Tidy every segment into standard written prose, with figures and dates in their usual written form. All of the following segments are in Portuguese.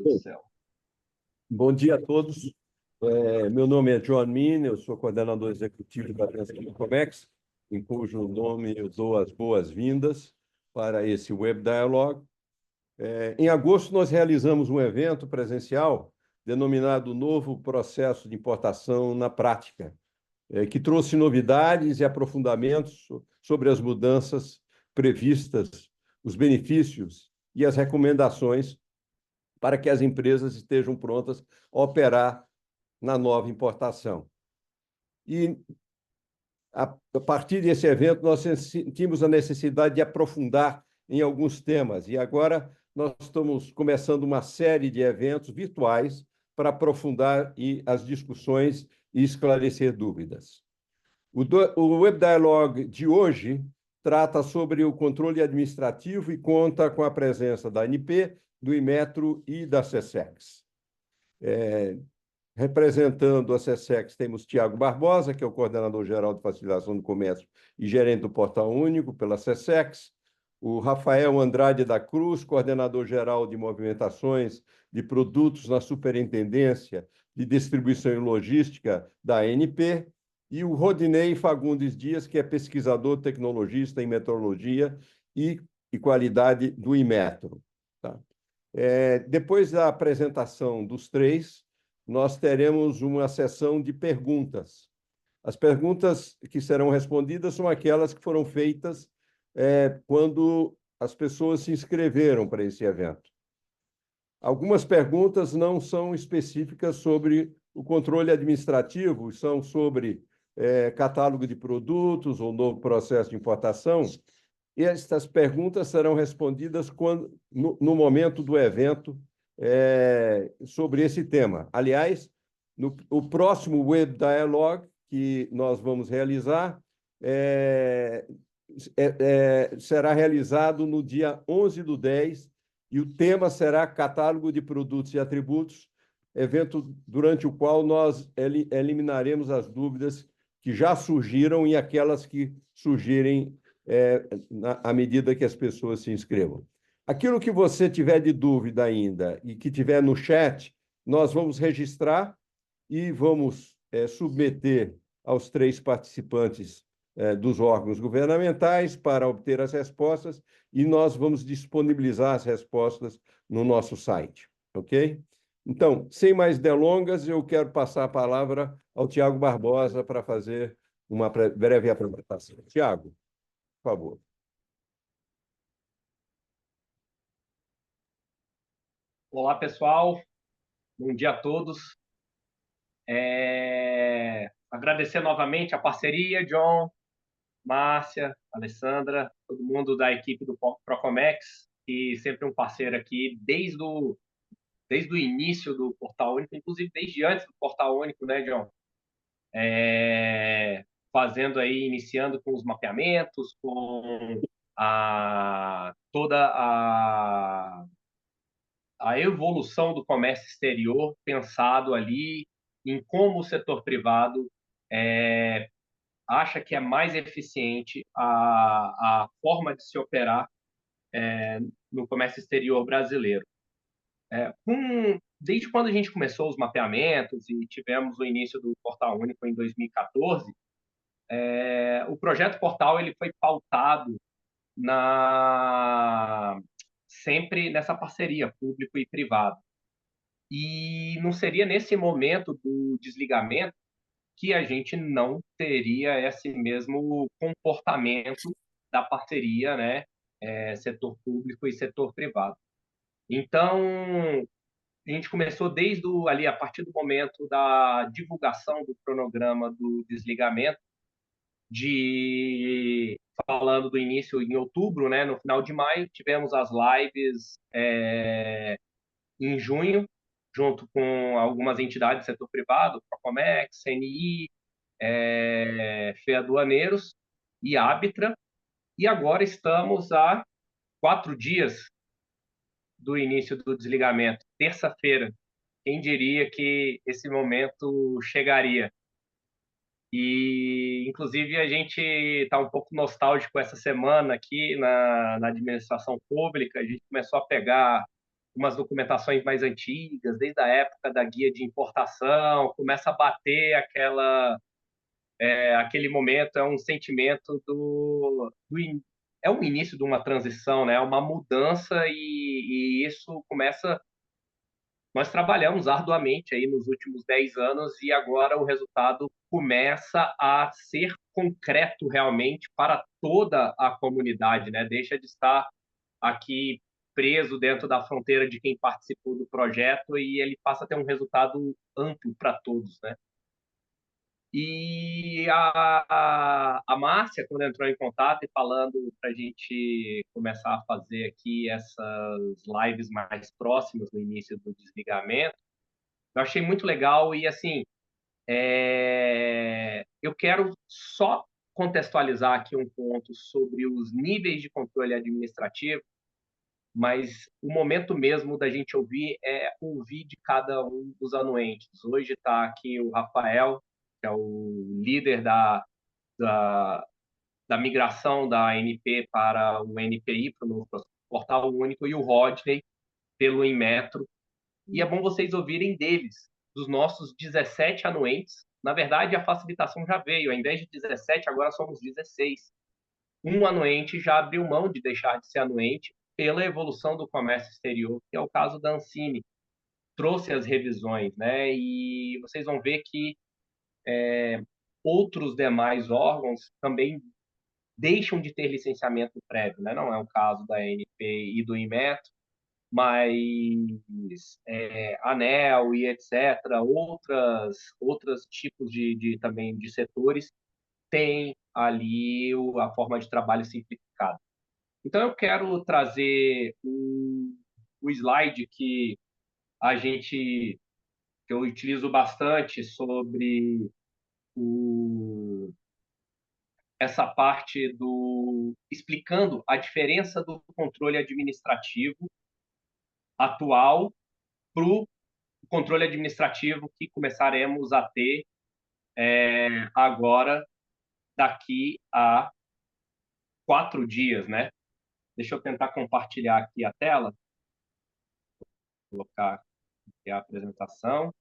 do céu. Bom dia a todos. Meu nome é John Min, eu sou coordenador executivo da Pensando Comex, em cujo nome eu dou as boas-vindas para esse Web Dialogue. Em agosto, nós realizamos um evento presencial denominado Novo Processo de Importação na Prática, que trouxe novidades e aprofundamentos sobre as mudanças previstas, os benefícios e as recomendações para que as empresas estejam prontas a operar na nova importação. E, a partir desse evento, nós sentimos a necessidade de aprofundar em alguns temas. E agora nós estamos começando uma série de eventos virtuais para aprofundar as discussões e esclarecer dúvidas. O Web Dialogue de hoje trata sobre o controle administrativo e conta com a presença da ANP, do Inmetro e da SESEX. Representando a SESEX, temos Tiago Barbosa, que é o coordenador-geral de facilitação do comércio e gerente do Portal Único pela SESEX, o Rafael Andrade da Cruz, coordenador-geral de movimentações de produtos na Superintendência de Distribuição e Logística da ANP, e o Rodinei Fagundes Dias, que é pesquisador tecnologista em metrologia e qualidade do Inmetro. Tá? Depois da apresentação dos três, nós teremos uma sessão de perguntas. As perguntas que serão respondidas são aquelas que foram feitas quando as pessoas se inscreveram para esse evento. Algumas perguntas não são específicas sobre o controle administrativo, são sobre catálogo de produtos ou novo processo de importação. E estas perguntas serão respondidas no momento do evento sobre esse tema. Aliás, o próximo Web Dialogue que nós vamos realizar será realizado no dia 11/10, e o tema será Catálogo de Produtos e Atributos, evento durante o qual nós eliminaremos as dúvidas que já surgiram e aquelas que surgirem à medida que as pessoas se inscrevam. Aquilo que você tiver de dúvida ainda e que tiver no chat, nós vamos registrar e vamos submeter aos três participantes dos órgãos governamentais para obter as respostas, e nós vamos disponibilizar as respostas no nosso site, ok? Então, sem mais delongas, eu quero passar a palavra ao Tiago Barbosa para fazer uma breve apresentação. Tiago, por favor. Olá, pessoal. Bom dia a todos. Agradecer novamente a parceria, John, Márcia, Alessandra, todo mundo da equipe do Procomex, que sempre um parceiro aqui desde o início do Portal Único, inclusive desde antes do Portal Único, né, John? Fazendo aí, iniciando com os mapeamentos, com toda a evolução do comércio exterior, pensado ali em como o setor privado acha que é mais eficiente a forma de se operar no comércio exterior brasileiro. Desde quando a gente começou os mapeamentos e tivemos o início do Portal Único em 2014, o projeto Portal ele foi pautado sempre nessa parceria público e privado. E não seria nesse momento do desligamento que a gente não teria esse mesmo comportamento da parceria, né? Setor público e setor privado. Então, a gente começou ali, a partir do momento da divulgação do cronograma do desligamento, falando do início em outubro, né? No final de maio, tivemos as lives em junho, junto com algumas entidades do setor privado, Procomex, CNI, FEADuaneiros e Arbitra, e agora estamos a 4 dias do início do desligamento, terça-feira. Quem diria que esse momento chegaria? E, inclusive, a gente está um pouco nostálgico essa semana aqui na administração pública. A gente começou a pegar umas documentações mais antigas, desde a época da guia de importação, começa a bater aquele momento, é um sentimento é o início de uma transição, né? Uma mudança e isso começa. Nós trabalhamos arduamente aí nos últimos 10 anos e agora o resultado começa a ser concreto realmente para toda a comunidade, né? Deixa de estar aqui preso dentro da fronteira de quem participou do projeto e ele passa a ter um resultado amplo para todos, né? E a Márcia, quando entrou em contato e falando para a gente começar a fazer aqui essas lives mais próximas no início do desligamento, eu achei muito legal e, assim, eu quero só contextualizar aqui um ponto sobre os níveis de controle administrativo, mas o momento mesmo da gente ouvir é ouvir de cada um dos anuentes. Hoje está aqui o Rafael, que é o líder da, da migração da ANP para o NPI, para o novo portal único, e o Rodney, pelo Inmetro. E é bom vocês ouvirem deles, dos nossos 17 anuentes. Na verdade, a facilitação já veio. Ao invés de 17, agora somos 16. Um anuente já abriu mão de deixar de ser anuente pela evolução do comércio exterior, que é o caso da Ancine. Trouxe as revisões, né? E vocês vão ver que outros demais órgãos também deixam de ter licenciamento prévio, né? Não é o caso da ANP e do Inmetro, mas ANEEL e etc., outros tipos também de setores têm ali a forma de trabalho simplificada. Então, eu quero trazer o slide que eu utilizo bastante sobre essa parte explicando a diferença do controle administrativo atual para o controle administrativo que começaremos a ter agora, daqui a 4 dias, né? Deixa eu tentar compartilhar aqui a tela, colocar aqui a apresentação.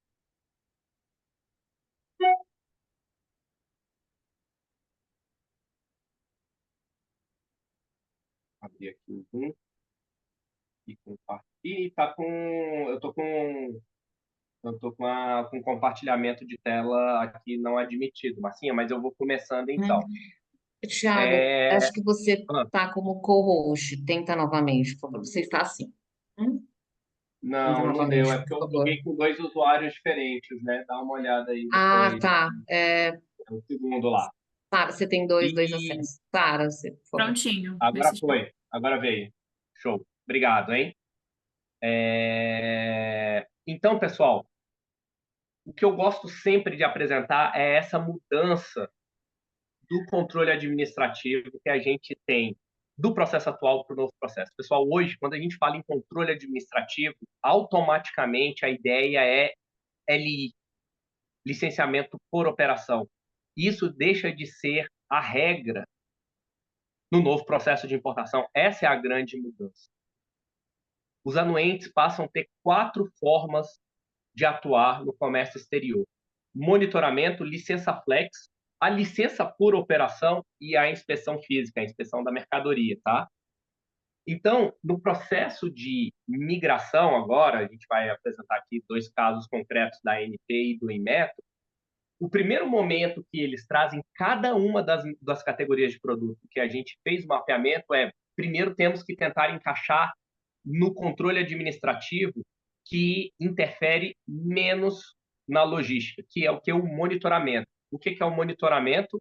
Abrir aqui o Zoom e compartilhar. Tá com, eu tô com compartilhamento de tela aqui não admitido, Marcinha, mas eu vou começando então. Thiago, acho que você está como co-host. Tenta novamente, por favor. Você está assim. Tenta Não novamente, deu. É porque por eu favor. loguei com 2 usuários diferentes, né? Dá uma olhada aí Ah, depois. tá. O segundo lá. Sara, você tem dois E acessos. Sara, você, por favor. Prontinho. agora foi. Agora veio. Show. Obrigado, hein? Então, pessoal, o que eu gosto sempre de apresentar é essa mudança do controle administrativo que a gente tem do processo atual para o novo processo. Pessoal, hoje, quando a gente fala em controle administrativo, automaticamente a ideia é LI, licenciamento por operação. Isso deixa de ser a regra no novo processo de importação. Essa é a grande mudança. Os anuentes passam a ter 4 formas de atuar no comércio exterior: monitoramento, licença flex, a licença por operação e a inspeção física, a inspeção da mercadoria, tá? Então, no processo de migração agora, a gente vai apresentar aqui 2 casos concretos da ANP e do Inmetro. O primeiro momento que eles trazem cada uma das categorias de produto que a gente fez o mapeamento primeiro temos que tentar encaixar no controle administrativo que interfere menos na logística, que é o que? O monitoramento. O que é o monitoramento?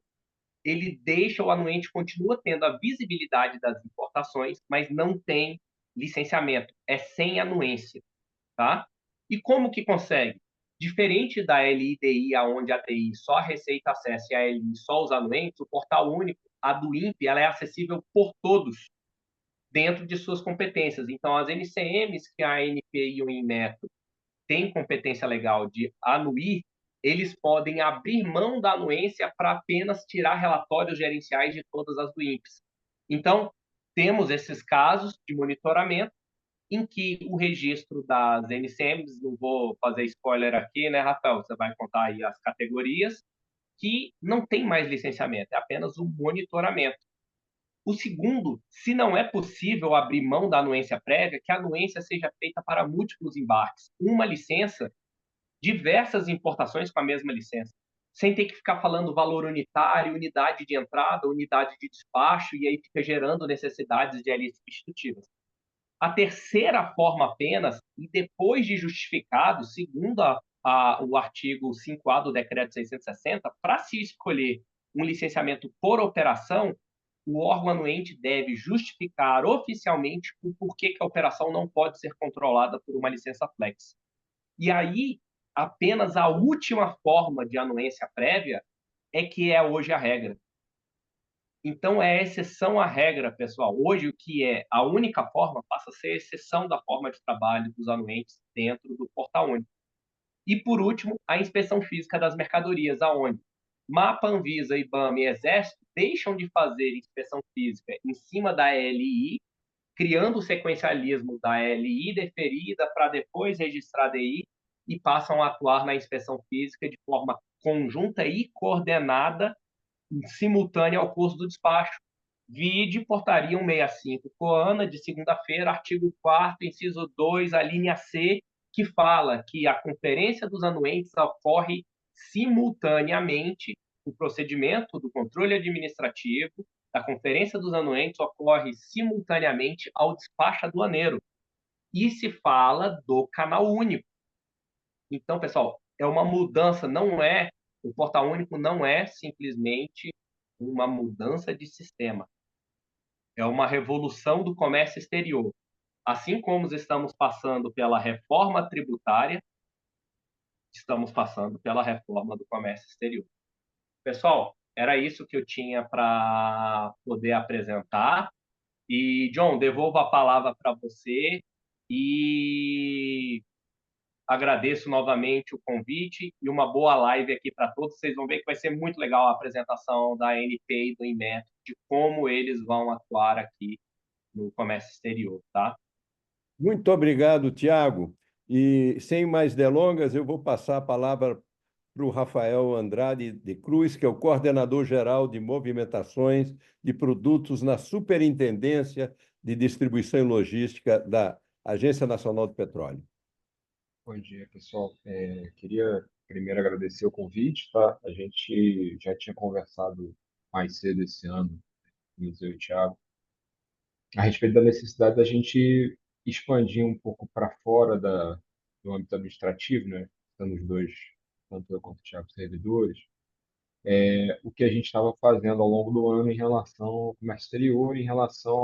Ele deixa o anuente, continua tendo a visibilidade das importações, mas não tem licenciamento, é sem anuência, tá? E como que consegue? Diferente da LIDI, onde a TI só a Receita acessa e a LI só os anuentes, o portal único, a do INPE, ela é acessível por todos, dentro de suas competências. Então, as NCMs que a ANP e o Inmetro têm competência legal de anuir, eles podem abrir mão da anuência para apenas tirar relatórios gerenciais de todas as do INPES. Então, temos esses casos de monitoramento em que o registro das NCMs, não vou fazer spoiler aqui, né, Rafael? Você vai contar aí as categorias, que não tem mais licenciamento, é apenas o monitoramento. O segundo, se não é possível abrir mão da anuência prévia, que a anuência seja feita para múltiplos embarques. Uma licença, diversas importações com a mesma licença, sem ter que ficar falando valor unitário, unidade de entrada, unidade de despacho, e aí fica gerando necessidades de LI substitutivas. A terceira forma apenas, e depois de justificado, segundo o artigo 5A do Decreto 660, para se escolher um licenciamento por operação, o órgão anuente deve justificar oficialmente o porquê que a operação não pode ser controlada por uma licença flex. E aí, apenas a última forma de anuência prévia é que é hoje a regra. Então, é exceção à regra, pessoal. Hoje, o que é a única forma passa a ser exceção da forma de trabalho dos anuentes dentro do Portal Único. E, por último, a inspeção física das mercadorias, aonde MAPA, Anvisa, IBAMA e Exército deixam de fazer inspeção física em cima da LI, criando o sequencialismo da LI deferida para depois registrar a DI, e passam a atuar na inspeção física de forma conjunta e coordenada simultânea ao curso do despacho. Vide portaria 165, Coana, de segunda-feira, artigo 4º, inciso 2, a linha C, que fala que a conferência dos anuentes ocorre simultaneamente, o procedimento do controle administrativo da conferência dos anuentes ocorre simultaneamente ao despacho aduaneiro. E se fala do canal único. Então, pessoal, é uma mudança, não é, o Portal Único não é simplesmente uma mudança de sistema, é uma revolução do comércio exterior. Assim como estamos passando pela reforma tributária, estamos passando pela reforma do comércio exterior. Pessoal, era isso que eu tinha para poder apresentar. E, John, devolvo a palavra para você e agradeço novamente o convite e uma boa live aqui para todos. Vocês vão ver que vai ser muito legal a apresentação da ANP e do Inmetro, de como eles vão atuar aqui no comércio exterior, tá? Muito obrigado, Tiago. E, sem mais delongas, eu vou passar a palavra para o Rafael Andrade de Cruz, que é o coordenador-geral de movimentações de produtos na Superintendência de Distribuição e Logística da Agência Nacional do Petróleo. Bom dia, pessoal. Queria primeiro agradecer o convite, tá? A gente já tinha conversado mais cedo esse ano, eu e o Thiago, a respeito da necessidade da gente expandir um pouco para fora do âmbito administrativo, né? Estando os dois, tanto eu quanto o Thiago, servidores, o que a gente estava fazendo ao longo do ano em relação ao comércio exterior, em relação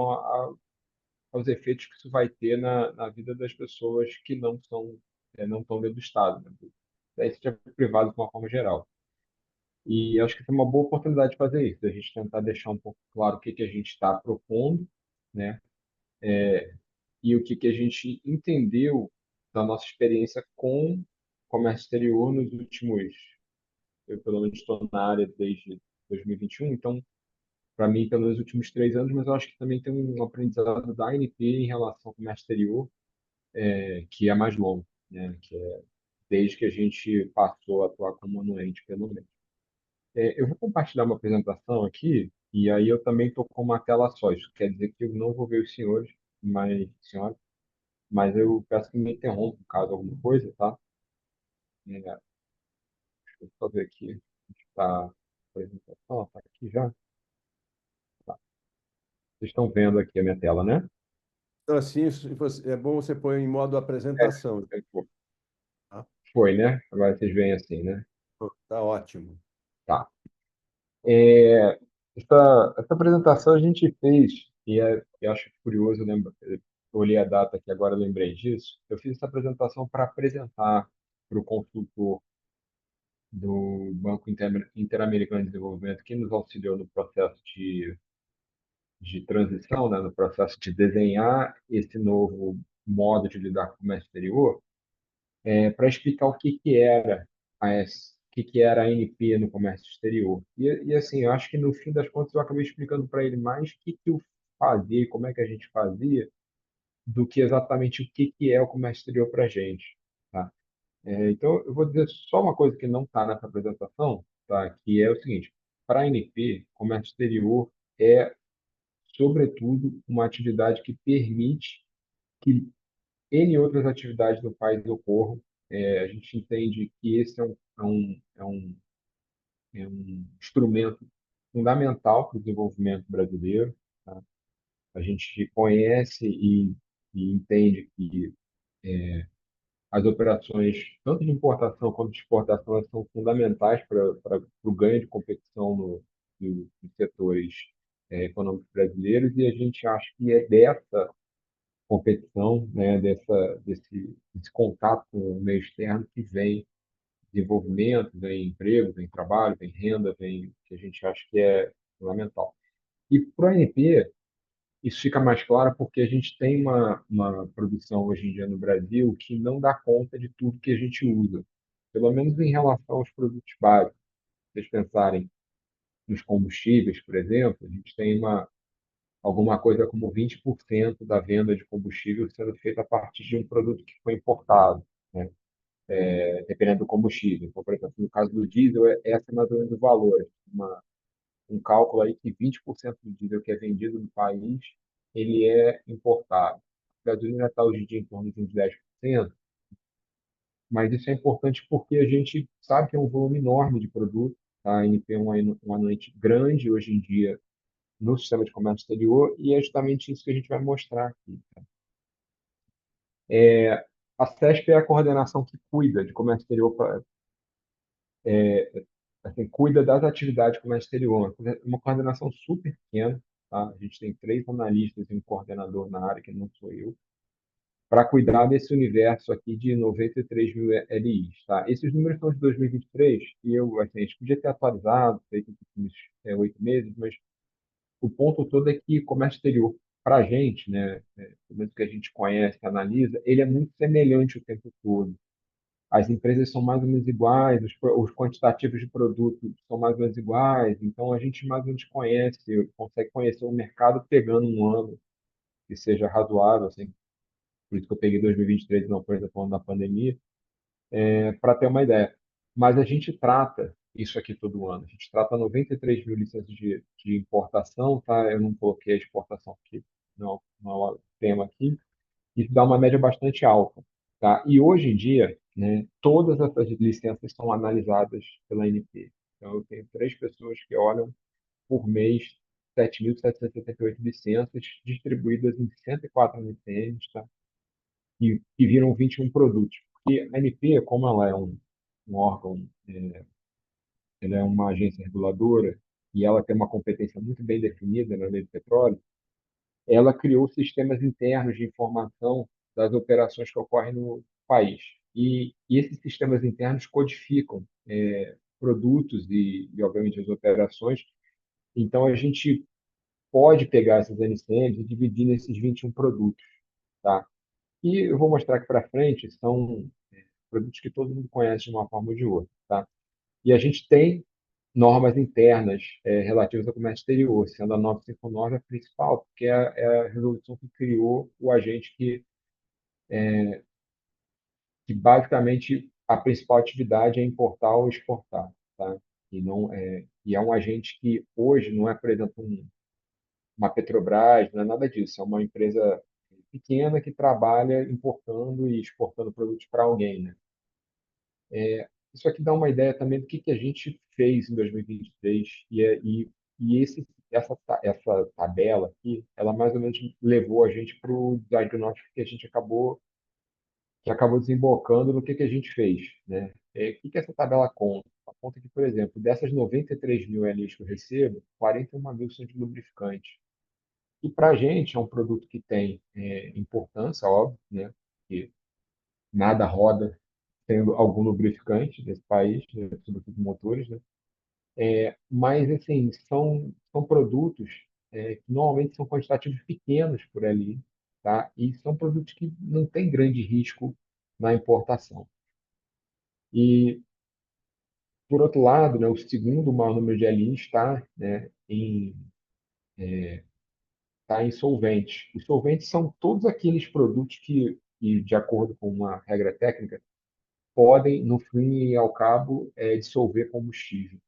aos efeitos que isso vai ter na vida das pessoas que não estão dentro do Estado, né? Da iniciativa privada de uma forma geral. E acho que foi uma boa oportunidade de fazer isso, da gente tentar deixar um pouco claro o que que a gente está propondo, né? E o que que a gente entendeu da nossa experiência com comércio exterior nos últimos, eu pelo menos estou na área desde 2021, então para mim pelos últimos 3 anos, mas eu acho que também tem um aprendizado da ANP em relação ao comércio exterior, que é mais longo, né? Que é desde que a gente passou a atuar como anuente, pelo menos. Eu vou compartilhar uma apresentação aqui, e aí eu também estou com uma tela só. Isso quer dizer que eu não vou ver os senhores, senhora, mas eu peço que me interrompam caso alguma coisa, tá? Deixa eu só ver aqui. Está a apresentação, está aqui já? Tá. Vocês estão vendo aqui a minha tela, né? Então, assim, é bom você pôr em modo apresentação. Foi, Tá? foi, né? Agora vocês veem assim, né? Tá ótimo. Tá. É, essa apresentação a gente fez, eu acho curioso, eu olhei a data aqui agora, lembrei disso. Eu fiz essa apresentação para apresentar para o consultor do Banco Interamericano de Desenvolvimento, que nos auxiliou no processo de transição, né, no processo de desenhar esse novo modo de lidar com o comércio exterior, para explicar o que que era o que que era a ANP no comércio exterior. E assim, eu acho que no fim das contas eu acabei explicando para ele mais o que que eu fazia e como é que a gente fazia, do que exatamente o que que é o comércio exterior para a gente, tá? Então, eu vou dizer só uma coisa que não está nessa apresentação, tá? Que é o seguinte: para a ANP, comércio exterior é, sobretudo, uma atividade que permite que N outras atividades no país ocorram. A gente entende que esse é um instrumento fundamental para o desenvolvimento brasileiro, tá? A gente conhece e entende que as operações, tanto de importação quanto de exportação, elas são fundamentais para o ganho de competição nos setores econômicos brasileiros, e a gente acha que é dessa competição, né, desse contato com o meio externo que vem desenvolvimento, vem emprego, vem trabalho, vem renda, vem que a gente acha que é fundamental. E para o ANP, isso fica mais claro porque a gente tem uma produção hoje em dia no Brasil que não dá conta de tudo que a gente usa, pelo menos em relação aos produtos básicos. Se vocês pensarem nos combustíveis, por exemplo, a gente tem alguma coisa como 20% da venda de combustível sendo feita a partir de um produto que foi importado, né? Dependendo do combustível. Então, por exemplo, no caso do diesel, essa é mais ou menos o valor. Um cálculo aí que 20% do diesel que é vendido no país, ele é importado. A gasolina está hoje em dia em torno de uns 10%, mas isso é importante porque a gente sabe que é um volume enorme de produto. Tá? A ANP é uma anuente grande hoje em dia no sistema de comércio exterior e é justamente isso que a gente vai mostrar aqui. A CESP é a coordenação que cuida de comércio exterior, assim, cuida das atividades de comércio exterior. Uma coordenação super pequena, tá? A gente tem 3 analistas e um coordenador na área, que não sou eu, para cuidar desse universo aqui de 93 mil LIs, tá? Esses números são de 2023 e eu, assim, a gente podia ter atualizado, feito nos últimos 8 meses, mas o ponto todo é que comércio exterior, para a gente, né, pelo menos que a gente conhece, analisa, ele é muito semelhante o tempo todo. As empresas são mais ou menos iguais, os quantitativos de produto são mais ou menos iguais, então a gente mais ou menos conhece, consegue conhecer o mercado pegando um ano que seja razoável, assim, por isso que eu peguei 2023 e não, por exemplo, ano da pandemia, para ter uma ideia. Mas a gente trata isso aqui todo ano. A gente trata 93 mil licenças de importação, tá? Eu não coloquei a exportação aqui, não é o tema aqui. Isso dá uma média bastante alta, tá? E hoje em dia, né, todas essas licenças são analisadas pela ANP. Então, eu tenho 3 pessoas que olham por mês 7.778 licenças distribuídas em 104 NPMs, tá? E viram 21 produtos. Porque a ANP, como ela é um órgão, ela é uma agência reguladora e ela tem uma competência muito bem definida na lei do petróleo, ela criou sistemas internos de informação das operações que ocorrem no país. E esses sistemas internos codificam produtos obviamente, as operações. Então, a gente pode pegar essas NCMs e dividir nesses 21 produtos. Tá? E eu vou mostrar aqui para frente, são produtos que todo mundo conhece de uma forma ou de outra. Tá? E a gente tem normas internas relativas ao comércio exterior, sendo a 959 a principal, porque é a resolução que criou o agente que basicamente a principal atividade é importar ou exportar, tá? E é um agente que hoje não é, por exemplo, uma Petrobras, não é nada disso, é uma empresa pequena que trabalha importando e exportando produtos para alguém, né? Isso aqui dá uma ideia também do que a gente fez em 2023 essa tabela aqui, ela mais ou menos levou a gente para o diagnóstico que acabou desembocando no que a gente fez, né? O que essa tabela conta? Ela conta que, por exemplo, dessas 93 mil LIs que eu recebo, 41 mil são de lubrificante. E para a gente é um produto que tem importância, óbvio, né? Que nada roda tendo algum lubrificante nesse país, né? Sobretudo motores, né? Mas, assim, são produtos que normalmente são quantitativos pequenos por ali, tá? E são produtos que não têm grande risco na importação. E, por outro lado, né, o segundo maior número de LI está, né, tá, em solventes. Os solventes são todos aqueles produtos que, de acordo com uma regra técnica, podem, no fim e ao cabo, dissolver combustível.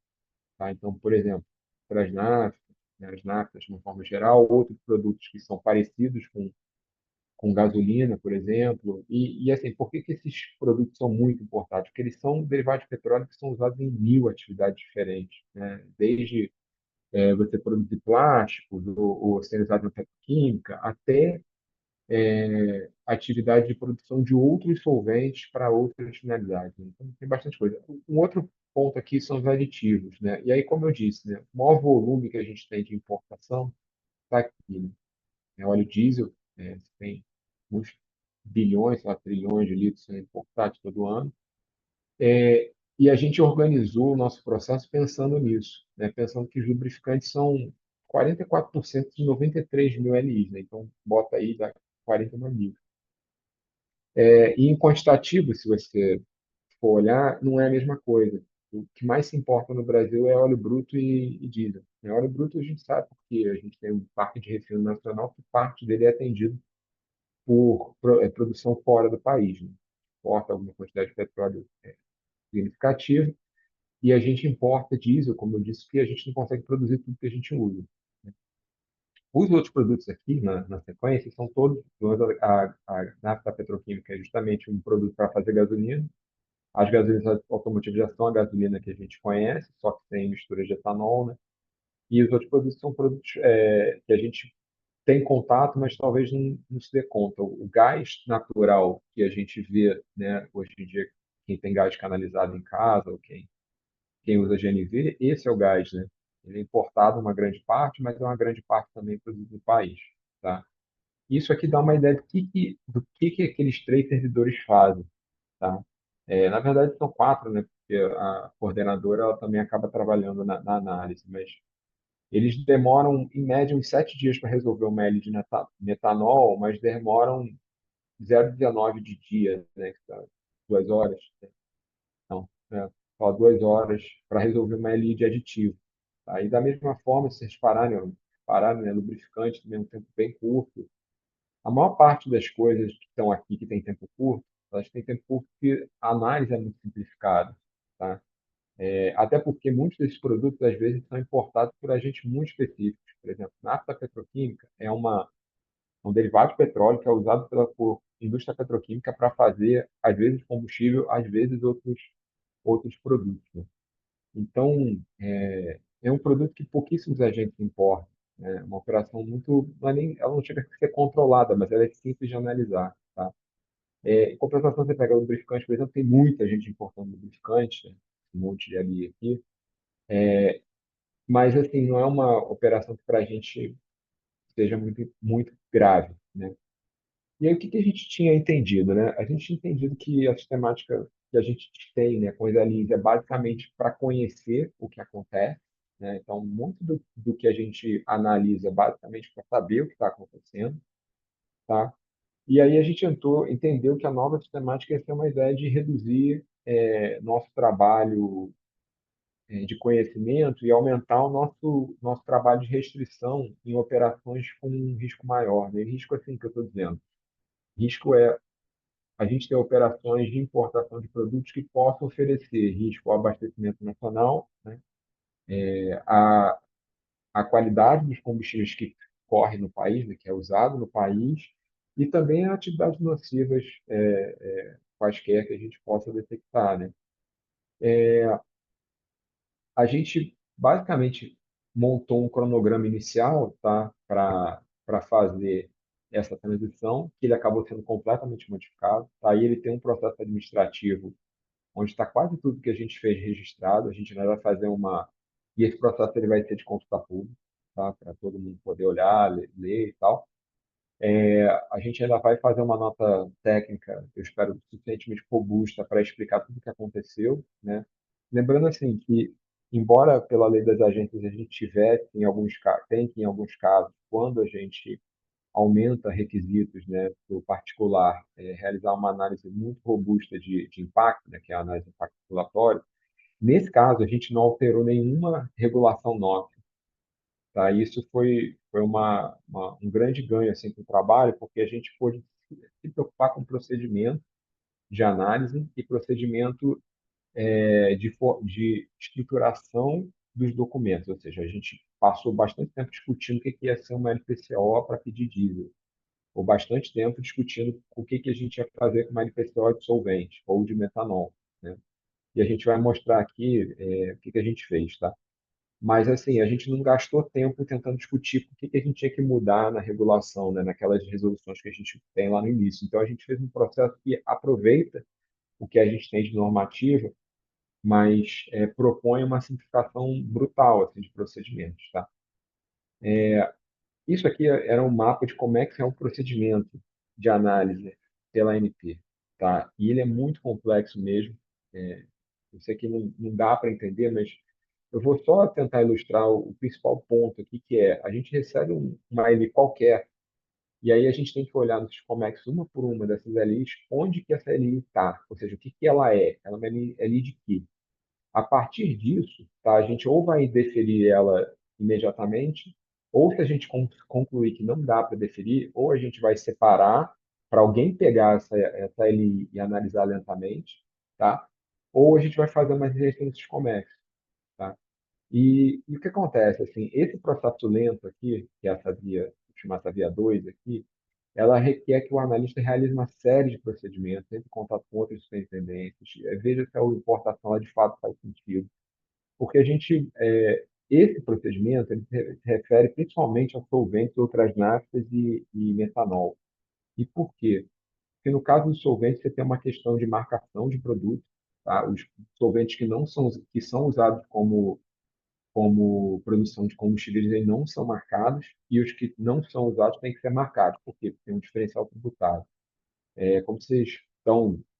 Tá? Então, por exemplo, para as naftas, né, as naftas, de uma forma geral, outros produtos que são parecidos com gasolina, por exemplo. E assim, por que que esses produtos são muito importantes? Porque eles são derivados de petróleo que são usados em mil atividades diferentes, né? Desde você produzir plásticos ou ser usado na petroquímica, até atividade de produção de outros solventes para outras finalidades, né? Então, tem bastante coisa. Um outro ponto aqui são os aditivos, né? E aí, como eu disse, né, o maior volume que a gente tem de importação está aqui, né? Óleo diesel, você tem muitos bilhões, sei lá, trilhões de litros sendo importados todo ano. E a gente organizou o nosso processo pensando nisso, né? Pensando que os lubrificantes são 44% de 93 mil LIs, né? Então, bota aí, dá 40 mil. E em quantitativo, se você for olhar, não é a mesma coisa. O que mais se importa no Brasil é óleo bruto e diesel. Óleo bruto a gente sabe porque a gente tem um parque de refino nacional que parte dele é atendido por produção fora do país, né? Importa alguma quantidade de petróleo significativa e a gente importa diesel, como eu disse, porque a gente não consegue produzir tudo que a gente usa, né? Os outros produtos aqui, na sequência, são todos, a nafta petroquímica é justamente um produto para fazer gasolina. As gasolinas automotivas já são a gasolina que a gente conhece, só que tem mistura de etanol, né? E os outros produtos são produtos que a gente tem contato, mas talvez não se dê conta. O gás natural que a gente vê, né, hoje em dia, quem tem gás canalizado em casa, ou quem usa GNV, esse é o gás, né? Ele é importado uma grande parte, mas é uma grande parte também produzido no país, tá? Isso aqui dá uma ideia do que aqueles três servidores fazem, tá? Na verdade, são quatro, né? Porque a coordenadora ela também acaba trabalhando na análise, mas eles demoram, em média, uns 7 dias para resolver uma L de metanol, mas demoram 0,19 de dia, né? Que dá 2 horas. Então, só 2 horas para resolver uma L de aditivo. Tá? E da mesma forma, se vocês repararem, né, lubrificante também é um tempo bem curto. A maior parte das coisas que estão aqui, que tem tempo curto, elas têm tempo curto porque a análise é muito simplificada. Tá? Até porque muitos desses produtos, às vezes, são importados por agentes muito específicos. Por exemplo, nafta petroquímica é um derivado de petróleo que é usado por indústria petroquímica para fazer, às vezes, combustível, às vezes, outros produtos, né? Então, é um produto que pouquíssimos agentes importam, né? Uma operação muito, ela não chega a ser controlada, mas ela é simples de analisar, tá? Em compensação, você pega o lubrificante, por exemplo, tem muita gente importando lubrificante, né? Um monte de ali aqui, mas assim, não é uma operação que para a gente seja muito, muito grave, né? E aí, o que que a gente tinha entendido, né? A gente tinha entendido que a sistemática que a gente tem, né, com a Elisa é basicamente para conhecer o que acontece, né? Então, muito do que a gente analisa é basicamente para saber o que está acontecendo, tá? E aí a gente entendeu que a nova sistemática ia ser uma ideia de reduzir nosso trabalho de conhecimento e aumentar o nosso trabalho de restrição em operações com um risco maior, né? Risco assim que eu estou dizendo. Risco é a gente ter operações de importação de produtos que possam oferecer risco ao abastecimento nacional, né? a, a qualidade dos combustíveis que corre no país, né, que é usado no país, e também a atividades nocivas quaisquer que a gente possa detectar, né? A gente basicamente montou um cronograma inicial, tá, para fazer essa transição, que ele acabou sendo completamente modificado. Tá? Aí ele tem um processo administrativo onde está quase tudo que a gente fez registrado. A gente ainda vai fazer uma. E esse processo ele vai ser de consulta pública, tá? Para todo mundo poder olhar, ler e tal. A gente ainda vai fazer uma nota técnica, eu espero, suficientemente robusta para explicar tudo o que aconteceu, né? Lembrando assim que, embora pela lei das agências a gente tivesse, em alguns casos, tem que em alguns casos, quando a gente aumenta requisitos, né, para o particular, realizar uma análise muito robusta de impacto, né, que é a análise de impacto regulatório, nesse caso a gente não alterou nenhuma regulação nossa, tá? E isso foi um grande ganho assim, para o trabalho, porque a gente pôde se preocupar com procedimento de análise e procedimento de estruturação dos documentos, ou seja, a gente passou bastante tempo discutindo o que ia ser uma LPCO para pedir diesel, ou bastante tempo discutindo o que a gente ia fazer com uma LPCO de solvente ou de metanol, né? E a gente vai mostrar aqui o que a gente fez, tá? Mas, assim, a gente não gastou tempo tentando discutir o que a gente tinha que mudar na regulação, né, naquelas resoluções que a gente tem lá no início. Então, a gente fez um processo que aproveita o que a gente tem de normativa, mas propõe uma simplificação brutal assim, de procedimentos. Tá? Isso aqui era um mapa de como é que é um procedimento de análise pela ANP. Tá? E ele é muito complexo mesmo. É, eu sei que não dá para entender, mas eu vou só tentar ilustrar o principal ponto aqui, que é a gente recebe uma LI qualquer, e aí a gente tem que olhar nos COMEX uma por uma dessas LIs, onde que essa LI está, ou seja, o que que ela é. Ela é uma LI de quê? A partir disso, tá, a gente ou vai deferir ela imediatamente, ou se a gente concluir que não dá para deferir, ou a gente vai separar para alguém pegar essa LI e analisar lentamente, tá? Ou a gente vai fazer uma rejeição desses comércios, tá? E o que acontece, assim, esse processo lento aqui, que é essa via, vou chamar essa via 2 aqui, ela requer que o analista realize uma série de procedimentos, entre em contato com outras superintendências, veja se a importação ela de fato faz sentido, porque esse procedimento ele se refere principalmente a solventes, outras naftas e metanol. E por quê? Porque no caso dos solventes você tem uma questão de marcação de produtos, tá? Os solventes que não são que são usados como produção de combustíveis eles não são marcados e os que não são usados têm que ser marcados. Por quê? Porque tem um diferencial tributário. Como vocês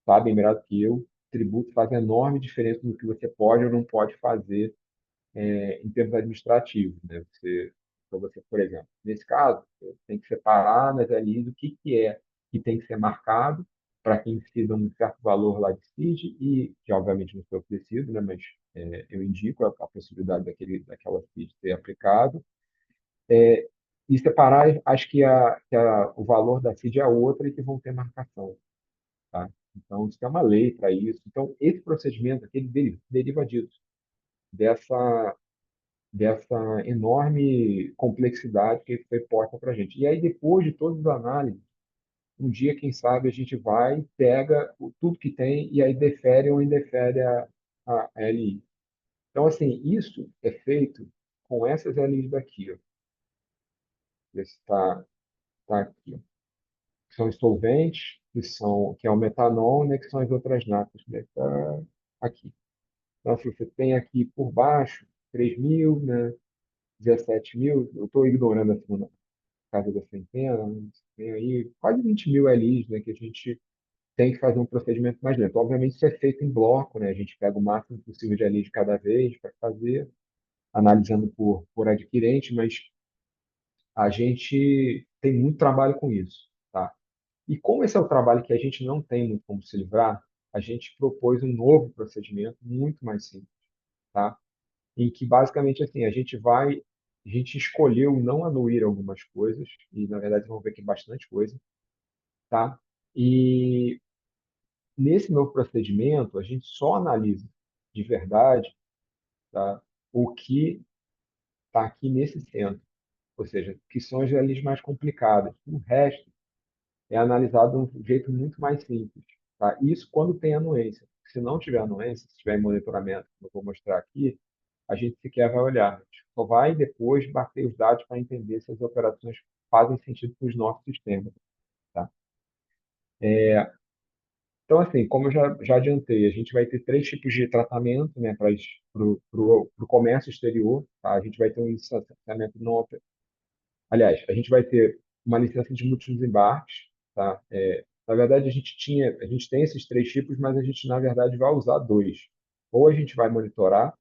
sabem melhor do que eu, tributo faz enorme diferença no que você pode ou não pode fazer em termos administrativos, né? Então você, por exemplo, nesse caso, tem que separar nas LIs o que é que tem que ser marcado para que incida um certo valor lá de CID e que, obviamente, não foi oferecido, né? Mas eu indico a possibilidade daquela CID ser aplicado. E separar, acho que, o valor da CID é outra e que vão ter marcação, tá? Então, isso é uma lei para isso. Então, esse procedimento aqui, ele deriva disso, dessa enorme complexidade que foi posta para a gente. E aí, depois de todas as análises, um dia, quem sabe, a gente vai, pega tudo que tem e aí defere ou indefere a LI. Então, assim, isso é feito com essas LIs daqui, ó. Esse está aqui, ó. Que são os solventes, que é o metanol, né, que são as outras natas, né, que tá aqui. Então, assim, você tem aqui por baixo 3.000, né, 17.000, eu estou ignorando a segunda casa da centena, né, tem aí quase 20.000 LIs, né, que a gente tem que fazer um procedimento mais lento. Obviamente, isso é feito em bloco, né, a gente pega o máximo possível de LIs de cada vez para fazer, analisando por adquirente, mas a gente tem muito trabalho com isso, tá? E como esse é o trabalho que a gente não tem muito como se livrar, a gente propôs um novo procedimento muito mais simples, tá? Em que basicamente assim, a gente escolheu não anuir algumas coisas, e na verdade vão ver que é bastante coisa, tá? E nesse novo procedimento, a gente só analisa de verdade, tá? O que está aqui nesse centro, ou seja, que são as leis mais complicadas. O resto é analisado de um jeito muito mais simples, tá? Isso quando tem anuência. Se não tiver anuência, se tiver monitoramento, como eu vou mostrar aqui, a gente sequer vai olhar. A gente só vai depois bater os dados para entender se as operações fazem sentido para os nossos sistemas, tá? Então, assim, como eu já adiantei, a gente vai ter três tipos de tratamento, né, para o comércio exterior, tá? A gente vai ter um licenciamento não... Aliás, a gente vai ter uma licença de múltiplos embarques, tá? Na verdade, a gente tem esses três tipos, mas a gente, na verdade, vai usar dois. Ou a gente vai monitorar,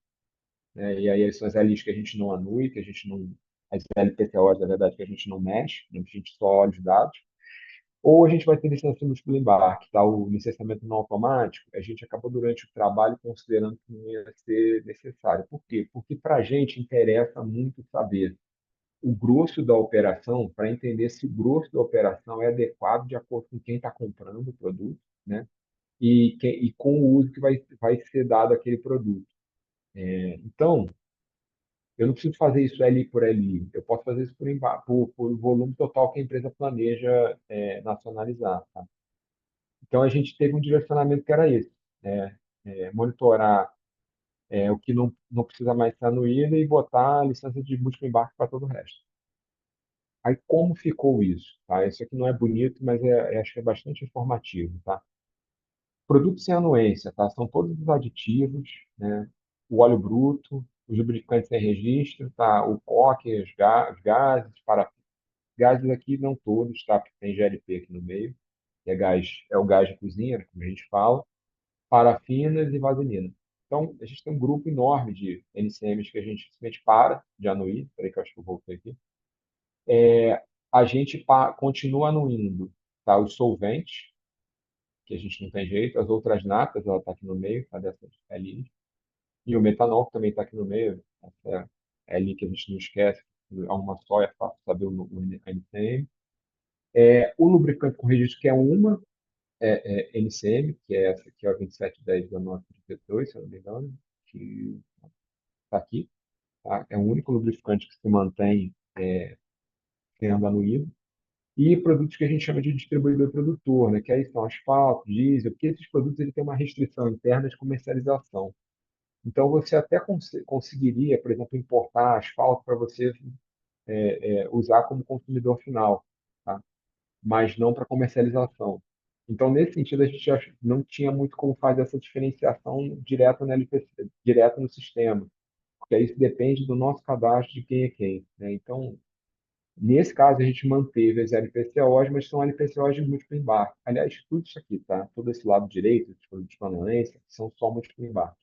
né, e aí são as LIs que a gente não anui, que a gente não... As LPCOs, na verdade, que a gente não mexe, né, a gente só olha os dados. Ou a gente vai ter licenciamento múltiplo embarque, tá? O licenciamento não automático, a gente acabou durante o trabalho considerando que não ia ser necessário. Por quê? Porque para a gente interessa muito saber o grosso da operação, para entender se o grosso da operação é adequado de acordo com quem está comprando o produto, né? E com o uso que vai ser dado àquele produto. Então, eu não preciso fazer isso LI por LI, eu posso fazer isso por volume total que a empresa planeja nacionalizar, tá? Então, a gente teve um direcionamento que era esse, né? Monitorar o que não precisa mais estar no IDA e botar a licença de múltiplo embarque para todo o resto. Aí, como ficou isso? Tá? Isso aqui não é bonito, mas acho que é bastante informativo. Tá? Produtos sem anuência, tá? São todos os aditivos, né? O óleo bruto, os lubrificantes sem registro, tá? O coque, os gases, gases aqui não todos, tá? Porque tem GLP aqui no meio, que é o gás de cozinha, como a gente fala, parafinas e vaselina. Então, a gente tem um grupo enorme de NCMs que a gente simplesmente para de anuir. Peraí que eu acho que eu voltei aqui. A gente continua anuindo, tá? Os solventes, que a gente não tem jeito, as outras natas, ela está aqui no meio, tá? Dessas ali. E o metanol, que também está aqui no meio, essa ali que a gente não esquece, é uma só, é fácil saber o NCM. O lubrificante com registro, que é uma NCM, que é essa aqui, ó, 2710/1932, se eu não me engano, que está aqui. Tá? É o único lubrificante que se mantém sendo anuído. E produtos que a gente chama de distribuidor produtor, né? Que aí são asfalto, diesel, porque esses produtos ele têm uma restrição interna de comercialização. Então, você até conseguiria, por exemplo, importar asfalto para você usar como consumidor final, tá? Mas não para comercialização. Então, nesse sentido, a gente não tinha muito como fazer essa diferenciação direta na LPC, direto no sistema, porque aí isso depende do nosso cadastro de quem é quem, né? Então, nesse caso, a gente manteve as LPCOs, mas são LPCOs de múltiplo embarque. Aliás, tudo isso aqui, tá? Todo esse lado direito, os produtos de planejamento, são só múltiplo embarque.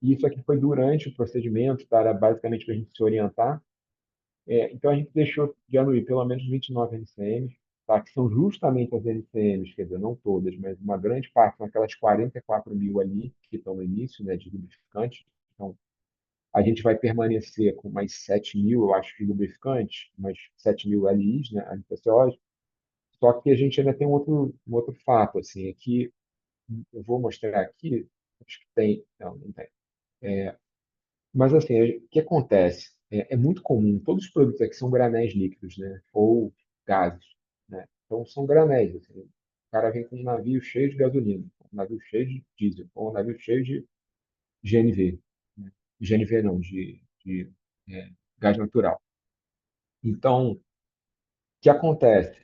Isso aqui foi durante o procedimento, tá? Era basicamente para a gente se orientar. Então, a gente deixou de anuir pelo menos 29 NCMs, tá? Que são justamente as NCMs, quer dizer, não todas, mas uma grande parte são aquelas 44 mil ali que estão no início, né, de lubrificante. Então, a gente vai permanecer com mais 7 mil, eu acho, de lubrificantes, mais 7 mil LIs, né, LPCOs. Só que a gente ainda tem um outro fato, assim, é que eu vou mostrar aqui, acho que tem, não, não tem. Mas, assim, o que acontece? É muito comum, todos os produtos aqui são granéis líquidos, né? Ou gases, né? Então, são granéis. Assim. O cara vem com um navio cheio de gasolina, um navio cheio de diesel, ou um navio cheio de GNV. Né? GNV não, gás natural. Então, o que acontece?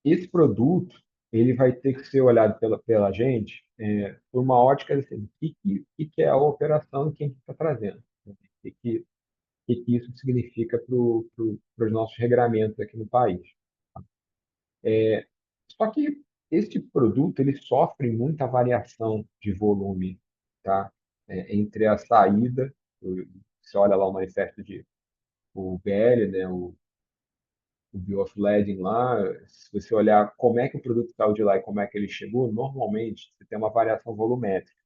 Esse produto ele vai ter que ser olhado pela gente por uma ótica assim, que é a operação e quem está trazendo. Né? Que isso significa para os nossos regramentos aqui no país. Só que este produto ele sofre muita variação de volume, tá? Entre a saída, você olha lá o manifesto o BL, né? O Bill of Lading lá, se você olhar como é que o produto saiu de lá e como é que ele chegou, normalmente você tem uma variação volumétrica.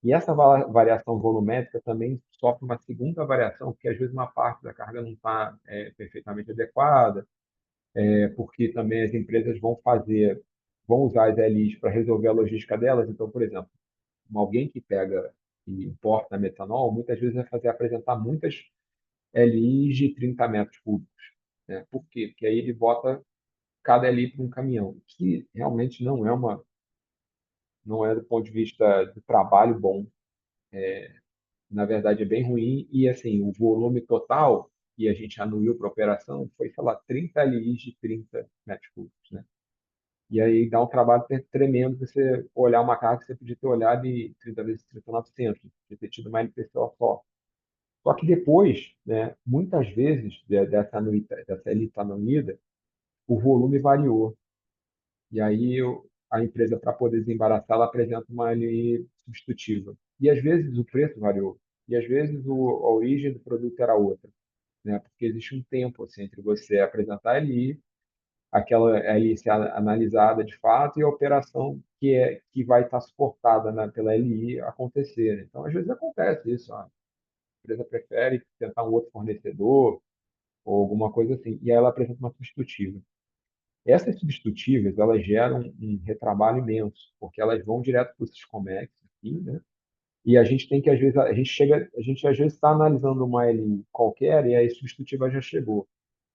E essa variação volumétrica também sofre uma segunda variação, porque às vezes uma parte da carga não está perfeitamente adequada, porque também as empresas vão usar as LIs para resolver a logística delas. Então, por exemplo, alguém que pega e importa metanol, muitas vezes vai apresentar muitas LIs de 30 metros cúbicos. Né? Por quê? Porque aí ele bota cada LI para um caminhão, que realmente não é do ponto de vista do trabalho bom. Na verdade, é bem ruim. E, assim, o volume total que a gente anuiu para a operação foi, sei lá, 30 LIs de 30 metros cúbicos, né? E aí dá um trabalho tremendo você olhar uma carga que você podia ter olhado e 30 vezes 30 900, podia ter tido uma LPCO só. Só que depois, né, muitas vezes dessa LI estar anuída, o volume variou. E aí a empresa, para poder desembaraçar, ela apresenta uma LI substitutiva. E às vezes o preço variou. E às vezes a origem do produto era outra, né? Porque existe um tempo assim, entre você apresentar a LI, aquela LI ser analisada de fato e a operação que vai estar suportada pela LI acontecer. Né? Então, às vezes acontece isso. Ó. empresa prefere tentar um outro fornecedor ou alguma coisa assim. E aí ela apresenta uma substitutiva. Essas substitutivas, elas geram um retrabalho imenso, porque elas vão direto para o Siscomex aqui, né? E a gente tem que, às vezes, a gente às vezes está analisando uma L qualquer e a substitutiva já chegou.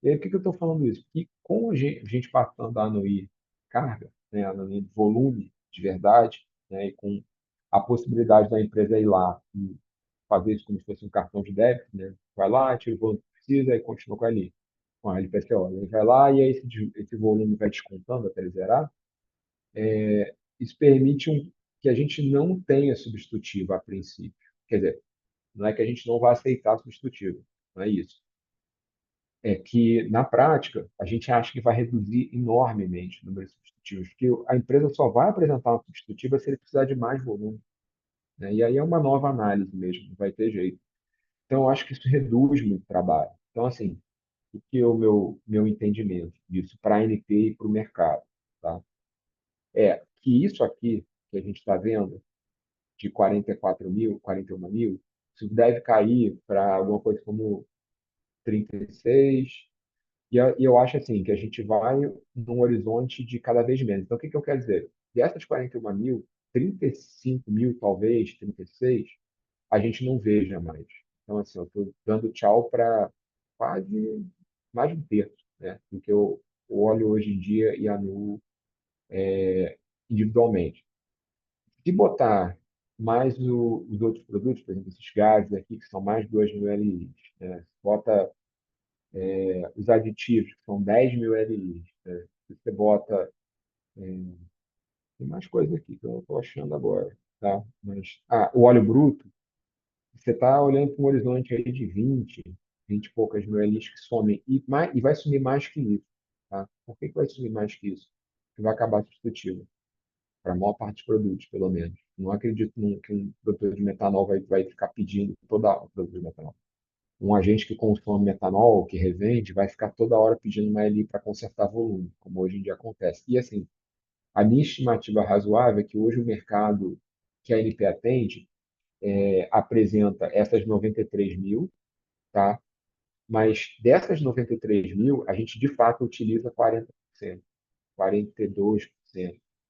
E aí, por que que eu estou falando isso? Porque com a gente passando a anuir carga, né, anuir volume de verdade, né, e com a possibilidade da empresa ir lá e fazer isso como se fosse um cartão de débito, né? Vai lá, tira o volume que precisa e continua com a LPCO. Ele vai lá e aí esse volume vai descontando até ele zerar. Isso permite que a gente não tenha substitutivo a princípio. Quer dizer, não é que a gente não vai aceitar substitutivo, não é isso. É que, na prática, a gente acha que vai reduzir enormemente o número de substitutivos, porque a empresa só vai apresentar uma substitutiva se ele precisar de mais volume, né? E aí é uma nova análise mesmo, não vai ter jeito. Então, eu acho que isso reduz muito o trabalho. Então, assim, o que é o meu entendimento disso para a ANP e para o mercado, tá? É que isso aqui que a gente está vendo, de 44 mil, 41 mil, isso deve cair para alguma coisa como 36. E eu acho assim que a gente vai num horizonte de cada vez menos. Então, o que que eu quero dizer? Dessas 41 mil, 35 mil, talvez, 36, a gente não veja mais. Então, assim, eu estou dando tchau para quase mais de um terço, né, do que eu olho hoje em dia e anuo individualmente. Se botar mais os outros produtos, por exemplo, esses gases aqui, que são mais 2 mil LIs, né? Bota os aditivos, que são 10 mil LIs, né? Você bota. Tem mais coisa aqui que eu não estou achando agora. Tá? Mas, o óleo bruto, você está olhando para um horizonte aí de 20 e poucas mil LIs que somem, e vai sumir mais que isso. Tá? Por que que vai sumir mais que isso? Porque vai acabar substitutivo, para a maior parte dos produtos, pelo menos. Não acredito que um produtor de metanol vai ficar pedindo toda hora produto de metanol. Um agente que consome metanol, que revende, vai ficar toda hora pedindo uma LI para consertar volume, como hoje em dia acontece. E assim, a minha estimativa razoável é que hoje o mercado que a ANP atende apresenta essas 93 mil, tá? Mas dessas 93 mil, a gente de fato utiliza 40%, 42%,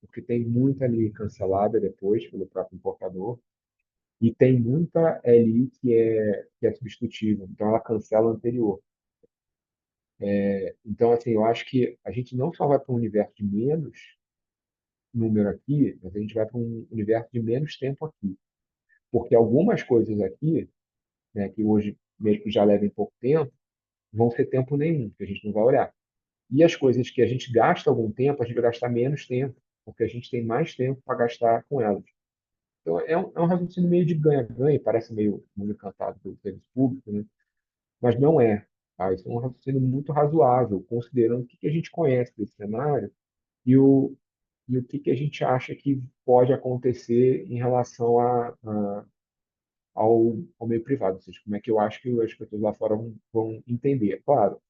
porque tem muita LI cancelada depois pelo próprio importador e tem muita LI que é substitutiva, então ela cancela a anterior. Então, assim, eu acho que a gente não só vai para um universo de menos número aqui, mas a gente vai para um universo de menos tempo aqui. Porque algumas coisas aqui, né, que hoje mesmo que já levem pouco tempo, vão ser tempo nenhum, que a gente não vai olhar. E as coisas que a gente gasta algum tempo, a gente vai gastar menos tempo, porque a gente tem mais tempo para gastar com elas. Então, é um raciocínio meio de ganha-ganha, parece meio mundo encantado pelo serviço público, né? Mas não é. Tá? Isso é um raciocínio muito razoável, considerando o que a gente conhece desse cenário e o que a gente acha que pode acontecer em relação ao meio privado, ou seja, como é que eu acho que as pessoas lá fora vão entender. Claro,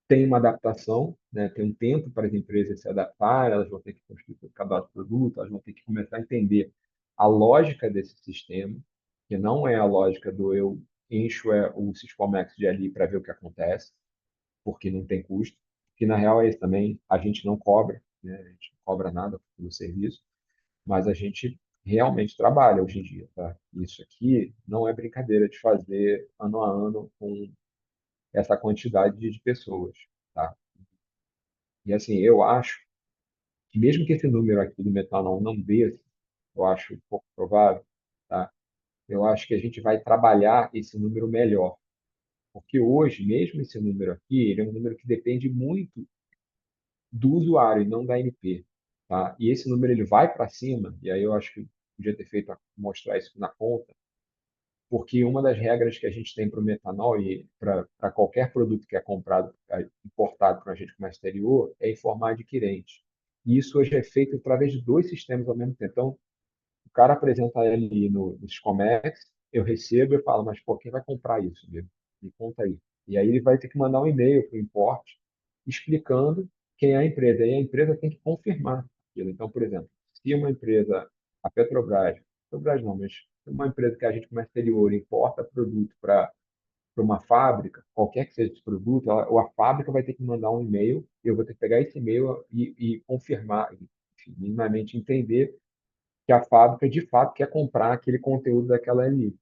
tem uma adaptação, né? Tem um tempo para as empresas se adaptarem, elas vão ter que construir seu cadastro de produto, elas vão ter que começar a entender a lógica desse sistema, que não é a lógica do eu encho o Syscomex de ali para ver o que acontece, porque não tem custo, que na real é isso também, a gente não cobra, né? A gente não cobra nada pelo serviço, mas a gente realmente trabalha hoje em dia, tá? Isso aqui não é brincadeira de fazer ano a ano com essa quantidade de pessoas, tá? E assim, eu acho que mesmo que esse número aqui do metanol não desça, eu acho pouco provável, tá? Eu acho que a gente vai trabalhar esse número melhor, porque hoje, mesmo esse número aqui, ele é um número que depende muito do usuário e não da ANP, tá? E esse número ele vai para cima, e aí eu acho que podia ter feito mostrar isso na conta, porque uma das regras que a gente tem para o metanol e para qualquer produto que é comprado, importado para a gente como exterior, é informar adquirente. E isso hoje é feito através de dois sistemas ao mesmo tempo. Então, o cara apresenta ali no Scomex, eu recebo e falo, mas pô, quem vai comprar isso, amigo? Me conta aí. E aí ele vai ter que mandar um e-mail para o import explicando quem é a empresa. E a empresa tem que confirmar aquilo. Então, por exemplo, se uma empresa, a Petrobras não, mas uma empresa que agente comércio exterior importa produto para uma fábrica, qualquer que seja esse produto, ou a fábrica vai ter que mandar um e-mail, eu vou ter que pegar esse e-mail e confirmar, enfim, minimamente entender que a fábrica de fato quer comprar aquele conteúdo daquela ali.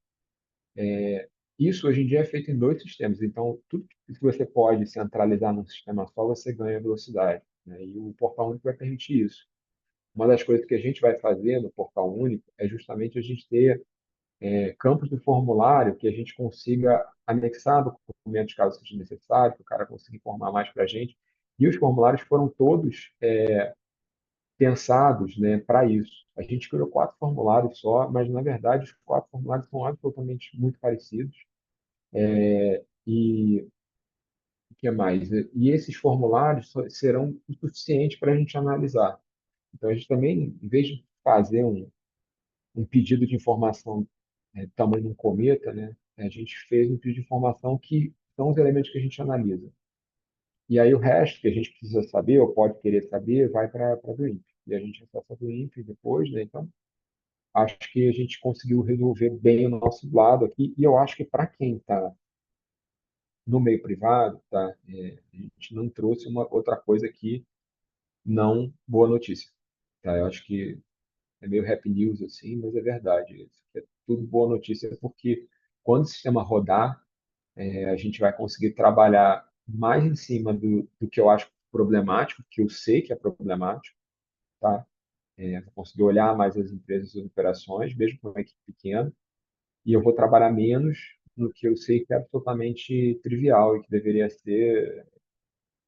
Isso hoje em dia é feito em dois sistemas, então tudo que você pode centralizar num sistema só, você ganha velocidade, né? E o Portal Único vai permitir isso. Uma das coisas que a gente vai fazer no Portal Único é justamente a gente ter campos do formulário que a gente consiga anexar documentos caso seja necessário, que o cara consiga informar mais para a gente. E os formulários foram todos pensados, né, para isso. A gente criou 4 formulários só, mas na verdade os 4 formulários são absolutamente muito parecidos. E o que mais? E esses formulários serão o suficiente para a gente analisar. Então a gente também, em vez de fazer um pedido de informação do tamanho de um cometa, né? A gente fez um pedido de informação que são os elementos que a gente analisa. E aí o resto que a gente precisa saber ou pode querer saber vai para do INPE. E a gente acessa do INPE depois, né? Então, acho que a gente conseguiu resolver bem o nosso lado aqui. E eu acho que para quem está no meio privado, tá? A gente não trouxe uma outra coisa aqui, não boa notícia. Tá? Eu acho que é meio happy news assim, mas é verdade. Isso aqui é tudo boa notícia, porque quando o sistema rodar, a gente vai conseguir trabalhar mais em cima do que eu acho problemático, que eu sei que é problemático, tá? Vou conseguir olhar mais as empresas e as operações, mesmo com uma equipe pequena, e eu vou trabalhar menos no que eu sei que é absolutamente trivial e que deveria ser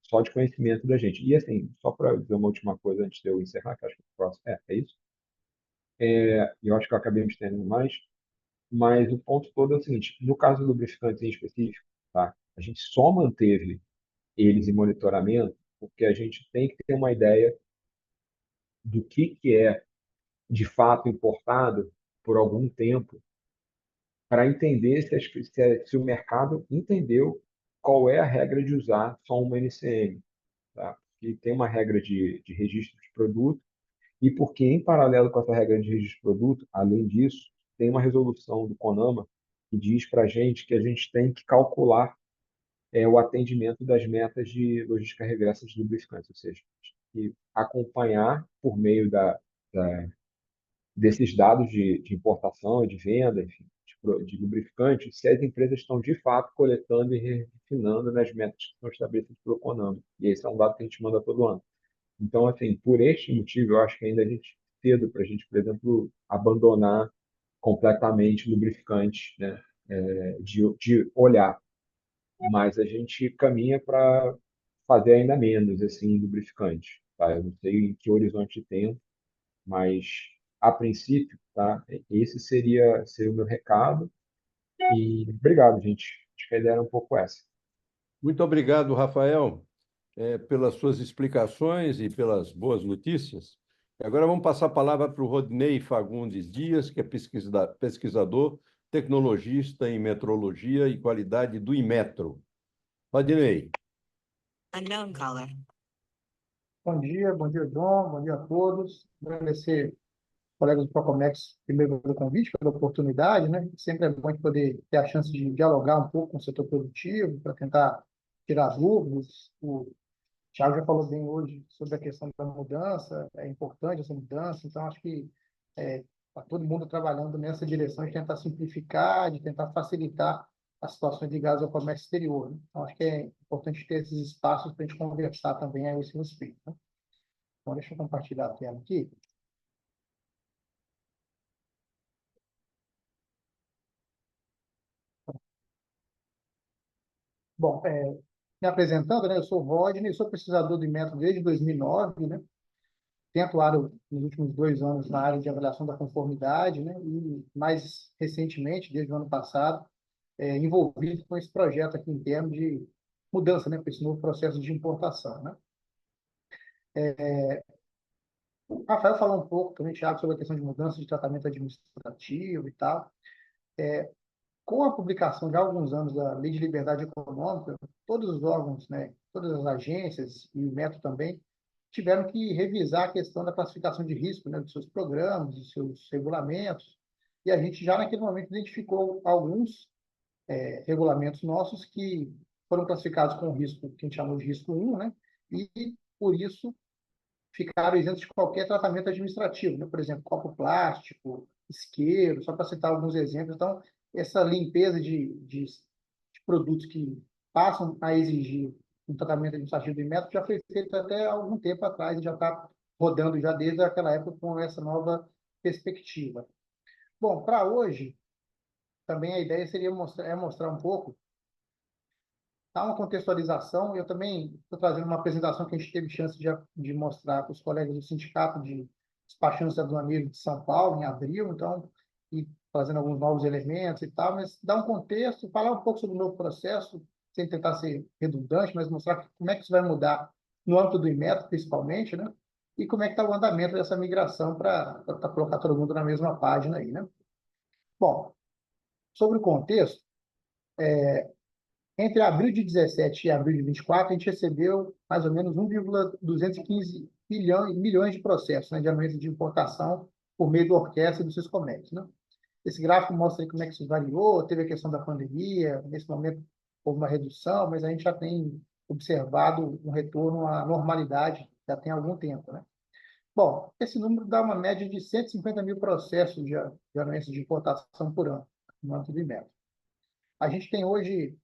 só de conhecimento da gente. E assim, só para dizer uma última coisa antes de eu encerrar, que acho que o próximo é isso. E eu acho que eu acabei me estendendo mais, mas o ponto todo é o seguinte: no caso do lubrificante em específico, tá? A gente só manteve eles em monitoramento porque a gente tem que ter uma ideia do que é de fato importado por algum tempo para entender se o mercado entendeu qual é a regra de usar só uma NCM, tá? E tem uma regra de registro de produto e porque, em paralelo com essa regra de registro de produto, além disso, tem uma resolução do CONAMA que diz para a gente tem que calcular o atendimento das metas de logística reversa de lubrificantes, ou seja, e acompanhar por meio desses dados de importação e de venda, enfim, de lubrificantes, se as empresas estão de fato coletando e refinando nas metas que são estabelecidas pelo CONAMA. E esse é um dado que a gente manda todo ano. Então, assim, por este motivo, eu acho que ainda a gente cedo para a gente, por exemplo, abandonar completamente lubrificante, né? De olhar, mas a gente caminha para fazer ainda menos assim lubrificante, tá? Eu não sei em que horizonte de tempo, mas a princípio, tá? Esse seria o meu recado e obrigado, gente. Acho que a ideia era um pouco essa. Muito obrigado, Rafael, pelas suas explicações e pelas boas notícias. Agora vamos passar a palavra para o Rodney Fagundes Dias, que é pesquisador, tecnologista em metrologia e qualidade do Inmetro. Rodney. Unknown caller. Bom dia, João, bom dia a todos. Agradecer aos colegas do Procomex, primeiro pelo convite, pela oportunidade, né? Sempre é bom a gente poder ter a chance de dialogar um pouco com o setor produtivo, para tentar tirar dúvidas. O Thiago já falou bem hoje sobre a questão da mudança, é importante essa mudança, então acho que está todo mundo trabalhando nessa direção de tentar simplificar, de tentar facilitar as situações ligadas ao comércio exterior, né? Então acho que é importante ter esses espaços para a gente conversar também a esse respeito, né? Então deixa eu compartilhar a tela aqui. Bom, me apresentando, né? Eu sou o Rodney, sou pesquisador do Inmetro desde 2009, né? Tenho atuado nos últimos 2 anos na área de avaliação da conformidade, né? E mais recentemente, desde o ano passado, envolvido com esse projeto aqui interno de mudança, né? Com esse novo processo de importação, né? O Rafael falou um pouco também, Thiago, sobre a questão de mudança de tratamento administrativo e tal. Com a publicação de há alguns anos da Lei de Liberdade Econômica, todos os órgãos, né, todas as agências e o Metro também tiveram que revisar a questão da classificação de risco, né, dos seus programas, dos seus regulamentos, E a gente já naquele momento identificou alguns regulamentos nossos que foram classificados com risco, que a gente chamou de risco 1, né? E, por isso, ficaram isentos de qualquer tratamento administrativo, né? Por exemplo, copo plástico, isqueiro, só para citar alguns exemplos. Então, essa limpeza de produtos que passam a exigir um tratamento administrativo de método já foi feito até algum tempo atrás e já está rodando já desde aquela época com essa nova perspectiva. Bom, para hoje, também a ideia seria mostrar um pouco, dar uma contextualização. Eu também estou trazendo uma apresentação que a gente teve chance de mostrar para os colegas do Sindicato de Despachantes Aduaneiros de São Paulo, em abril, então, e trazendo alguns novos elementos e tal, mas dar um contexto, falar um pouco sobre o novo processo, sem tentar ser redundante, mas mostrar como é que isso vai mudar no âmbito do INMET, principalmente, né? E como é que está o andamento dessa migração para colocar todo mundo na mesma página aí, né? Bom, sobre o contexto, entre abril de 17 e abril de 24, a gente recebeu mais ou menos 1,215 milhões de processos, né, de anuência de importação por meio do Orquestra e do Siscomex, né? Esse gráfico mostra aí como é que isso variou, teve a questão da pandemia, nesse momento houve uma redução, mas a gente já tem observado um retorno à normalidade já tem algum tempo, né? Bom, esse número dá uma média de 150 mil processos de anuência de importação por ano, no âmbito do INMET. A gente tem hoje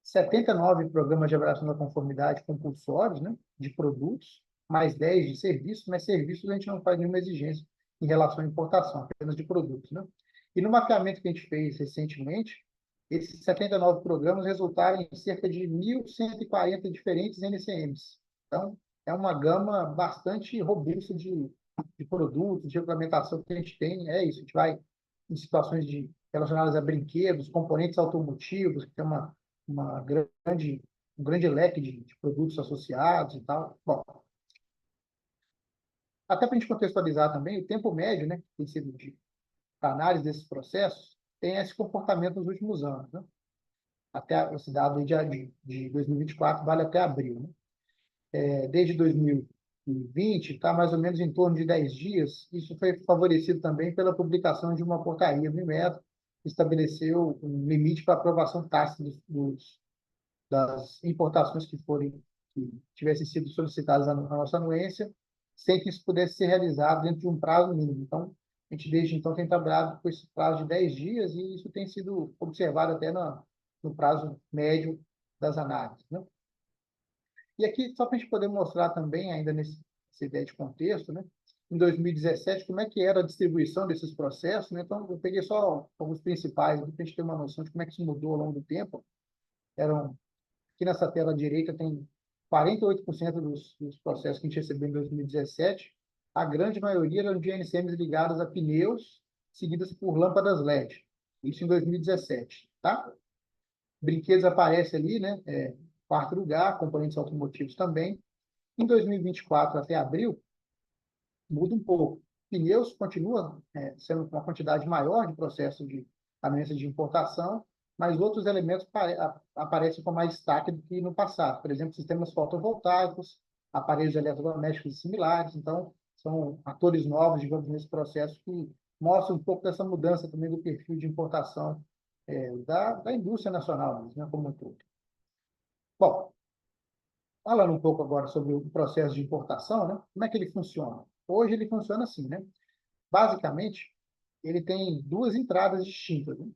79 programas de avaliação da conformidade compulsórios, né, de produtos, mais 10 de serviços, mas serviços a gente não faz nenhuma exigência em relação à importação, apenas de produtos, né? E no mapeamento que a gente fez recentemente, esses 79 programas resultaram em cerca de 1.140 diferentes NCMs. Então, é uma gama bastante robusta de produtos, de regulamentação que a gente tem. É isso, a gente vai em situações relacionadas a brinquedos, componentes automotivos, que tem uma um grande leque de produtos associados e tal. Bom, até para a gente contextualizar também, o tempo médio, né, que tem sido de análise desses processos, tem esse comportamento nos últimos anos, né? Até esse dado de 2024 vale até abril, né? Desde 2020, está mais ou menos em torno de 10 dias. Isso foi favorecido também pela publicação de uma portaria do INMET, que estabeleceu um limite para aprovação tácita das importações que tivessem sido solicitadas na nossa anuência, sem que isso pudesse ser realizado dentro de um prazo mínimo. Então, a gente desde então tem trabalhado com esse prazo de 10 dias e isso tem sido observado até no prazo médio das análises, né? E aqui, só para a gente poder mostrar também, ainda nessa ideia de contexto, né? Em 2017, como é que era a distribuição desses processos, né? Então, eu peguei só alguns principais, para a gente ter uma noção de como é que isso mudou ao longo do tempo. Aqui nessa tela direita tem 48% dos processos que a gente recebeu em 2017. A grande maioria eram de NCMs ligadas a pneus, seguidas por lâmpadas LED. Isso em 2017, tá? Brinquedos aparece ali, né? Quarto lugar, componentes automotivos também. Em 2024 até abril, muda um pouco. Pneus continua sendo uma quantidade maior de processos de anuência de importação, mas outros elementos aparecem com mais destaque do que no passado. Por exemplo, sistemas fotovoltaicos, aparelhos eletrodomésticos e similares. Então, são atores novos, digamos, nesse processo que mostram um pouco dessa mudança também do perfil de importação da indústria nacional, né, como um todo. Bom, falando um pouco agora sobre o processo de importação, né, como é que ele funciona? Hoje ele funciona assim, né? Basicamente, ele tem duas entradas distintas, né?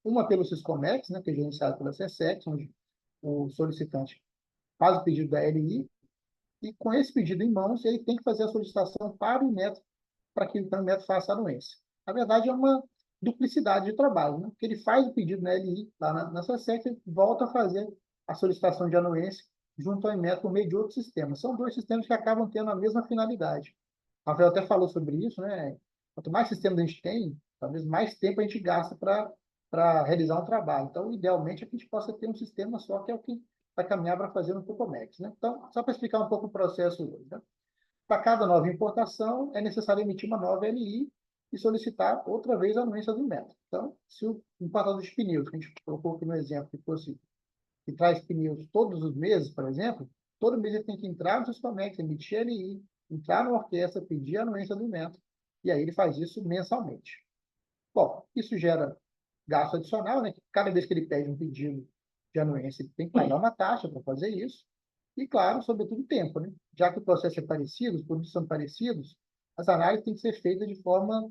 Uma pelo Siscomex, né, que é gerenciado pela SESEX, onde o solicitante faz o pedido da LI, e com esse pedido em mãos, ele tem que fazer a solicitação para o INMET, para que então, o INMET faça a anuência. Na verdade, é uma duplicidade de trabalho, né? Porque ele faz o pedido na LI, lá na SESEX, e volta a fazer a solicitação de anuência junto ao INMET por meio de outro sistema. São dois sistemas que acabam tendo a mesma finalidade. O Rafael até falou sobre isso, né? Quanto mais sistemas a gente tem, talvez mais tempo a gente gasta para realizar um trabalho. Então, idealmente, é que a gente possa ter um sistema só, que é o que vai caminhar para fazer no Tucomex, né? Então, só para explicar um pouco o processo hoje, né? Para cada nova importação, é necessário emitir uma nova LI e solicitar outra vez a anuência do INMET. Então, se o importador de pneus, que a gente colocou aqui no exemplo, que traz pneus todos os meses, por exemplo, todo mês ele tem que entrar no Siscomex, emitir LI, entrar na orquestra, pedir a anuência do INMET, e aí ele faz isso mensalmente. Bom, isso gera gasto adicional, né? Cada vez que ele pede um pedido de anuência, ele tem que pagar uma taxa para fazer isso. E, claro, sobretudo tempo, né? Já que o processo é parecido, os produtos são parecidos, as análises têm que ser feitas de forma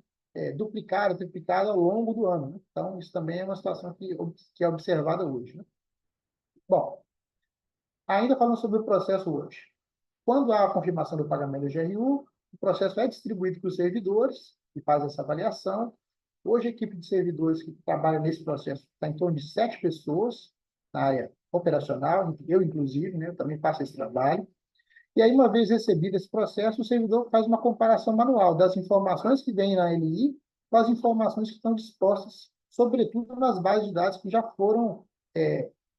duplicada, triplicada ao longo do ano, né? Então, isso também é uma situação que é observada hoje, né? Bom, ainda falando sobre o processo hoje. Quando há a confirmação do pagamento do GRU, o processo é distribuído para os servidores, que fazem essa avaliação. Hoje, a equipe de servidores que trabalha nesse processo está em torno de 7 pessoas na área operacional, eu, inclusive, né, eu também faço esse trabalho. E aí, uma vez recebido esse processo, o servidor faz uma comparação manual das informações que vêm na LI com as informações que estão dispostas, sobretudo nas bases de dados que já foram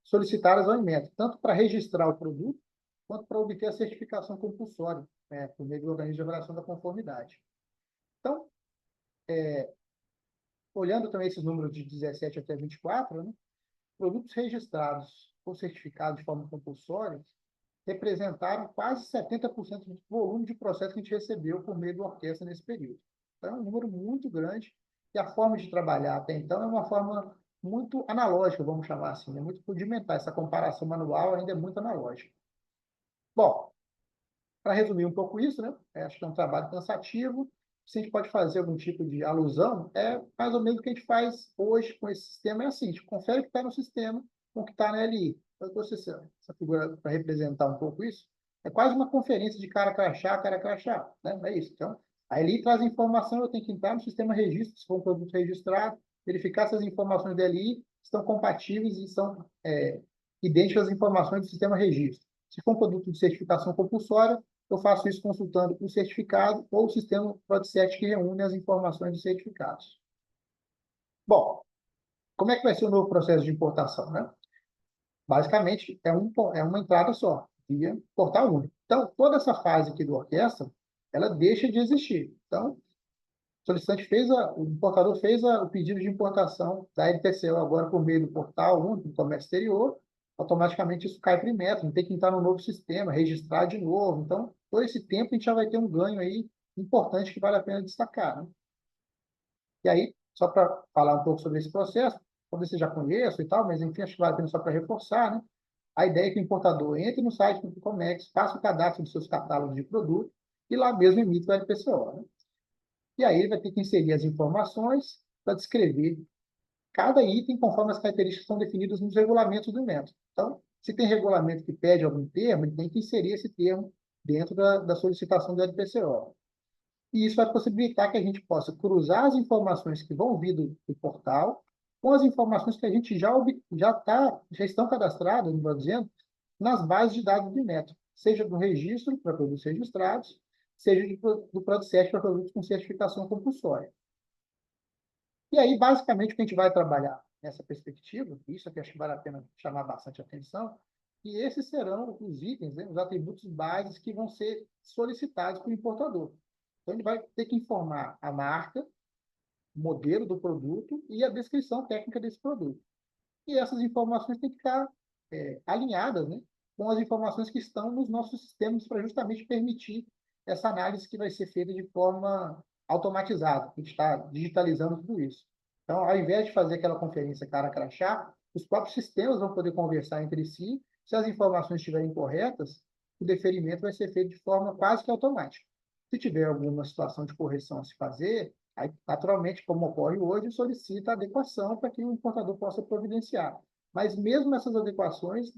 solicitadas ao INMET, tanto para registrar o produto, quanto para obter a certificação compulsória, né, por meio do organismo de avaliação da conformidade. Então, olhando também esses números de 17 até 24, né, produtos registrados ou certificados de forma compulsória representaram quase 70% do volume de processo que a gente recebeu por meio da orquestra nesse período. Então, é um número muito grande e a forma de trabalhar até então é uma forma muito analógica, vamos chamar assim, é muito rudimentar. Essa comparação manual ainda é muito analógica. Bom, para resumir um pouco isso, né? Acho que é um trabalho cansativo. Se a gente pode fazer algum tipo de alusão, é mais ou menos o que a gente faz hoje com esse sistema. É assim, a gente confere o que está no sistema com o que está na LI. Eu trouxe essa figura para representar um pouco isso. É quase uma conferência de cara crachá, né? É isso. Então, a LI traz informação, eu tenho que entrar no sistema registro, se for um produto registrado, verificar se as informações da LI estão compatíveis e são idênticas às informações do sistema registro. Se for um produto de certificação compulsória, eu faço isso consultando o certificado ou o sistema ProdCert que reúne as informações dos certificados. Bom, como é que vai ser o novo processo de importação, né? Basicamente, é uma entrada só, via portal único. Então, toda essa fase aqui do orquestra, ela deixa de existir. Então, o importador fez o pedido de importação da LTCO agora por meio do portal único do comércio exterior, automaticamente isso cai para o Inmetro, não tem que entrar no novo sistema, registrar de novo. Então, todo esse tempo a gente já vai ter um ganho aí importante que vale a pena destacar, né? E aí, só para falar um pouco sobre esse processo, talvez você já conheça e tal, mas enfim, acho que vale a pena só para reforçar, né? A ideia é que o importador entre no site do Comex, faça o cadastro dos seus catálogos de produto e lá mesmo emite o LPCO, né? E aí ele vai ter que inserir as informações para descrever cada item conforme as características que são definidas nos regulamentos do método. Então, se tem regulamento que pede algum termo, ele tem que inserir esse termo dentro da solicitação do LPCO. E isso vai possibilitar que a gente possa cruzar as informações que vão vir do portal com as informações que a gente já estão cadastradas, não vou dizendo, nas bases de dados do método, seja do registro para produtos registrados, seja do ProdCert para produtos com certificação compulsória. E aí, basicamente, o que a gente vai trabalhar nessa perspectiva, isso aqui acho que vale a pena chamar bastante atenção, e esses serão os itens, né, os atributos básicos que vão ser solicitados para o importador. Então, ele vai ter que informar a marca, o modelo do produto e a descrição técnica desse produto. E essas informações têm que estar alinhadas, né, com as informações que estão nos nossos sistemas para justamente permitir essa análise que vai ser feita de forma automatizada. A gente está digitalizando tudo isso. Então, ao invés de fazer aquela conferência cara a crachá, os próprios sistemas vão poder conversar entre si. Se as informações estiverem corretas, o deferimento vai ser feito de forma quase que automática. Se tiver alguma situação de correção a se fazer, aí, naturalmente, como ocorre hoje, solicita adequação para que o importador possa providenciar. Mas mesmo essas adequações,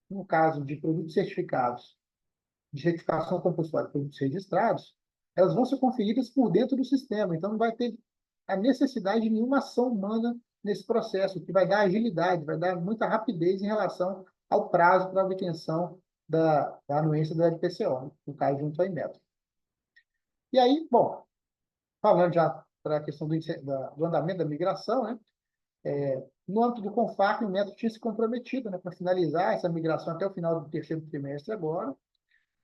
no caso de produtos certificados, de certificação compulsória de produtos registrados, elas vão ser conferidas por dentro do sistema. Então, não vai ter a necessidade de nenhuma ação humana nesse processo, que vai dar agilidade, vai dar muita rapidez em relação ao prazo para a obtenção da anuência do LPCO, no caso, junto ao Inmetro. E aí, bom, falando já para a questão do andamento da migração, né? No âmbito do CONFAC, o Inmetro tinha se comprometido, né, para finalizar essa migração até o final do terceiro trimestre agora.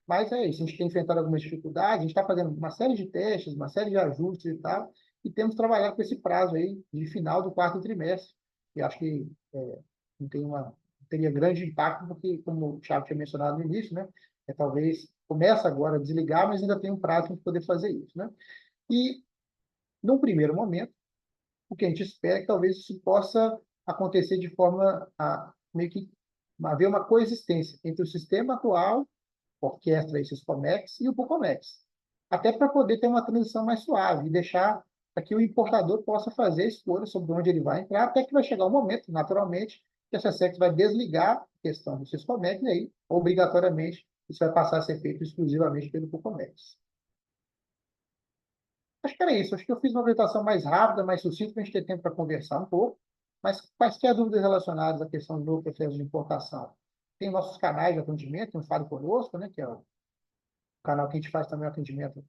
Mas é isso, a gente tem enfrentado algumas dificuldades, a gente está fazendo uma série de testes, uma série de ajustes e tal, e temos trabalhado com esse prazo aí de final do quarto trimestre. E acho que não teria grande impacto, porque, como o Thiago tinha mencionado no início, né, talvez começa agora a desligar, mas ainda tem um prazo para poder fazer isso, né? E, num primeiro momento, o que a gente espera é que talvez isso possa acontecer de forma a meio que haver uma coexistência entre o sistema atual, Orquestra e Syscomex, e o Pucomex, até para poder ter uma transição mais suave e deixar para que o importador possa fazer a escolha sobre onde ele vai entrar, até que vai chegar um momento, naturalmente, que a SESC vai desligar a questão do Syscomex e aí, obrigatoriamente, isso vai passar a ser feito exclusivamente pelo Pucomex. Acho que era isso. Acho que eu fiz uma apresentação mais rápida, mais sucinta, para a gente ter tempo para conversar um pouco. Mas quaisquer dúvidas relacionadas à questão do processo de importação? Tem nossos canais de atendimento, tem o Fale Conosco, né, que é o canal que a gente faz também o atendimento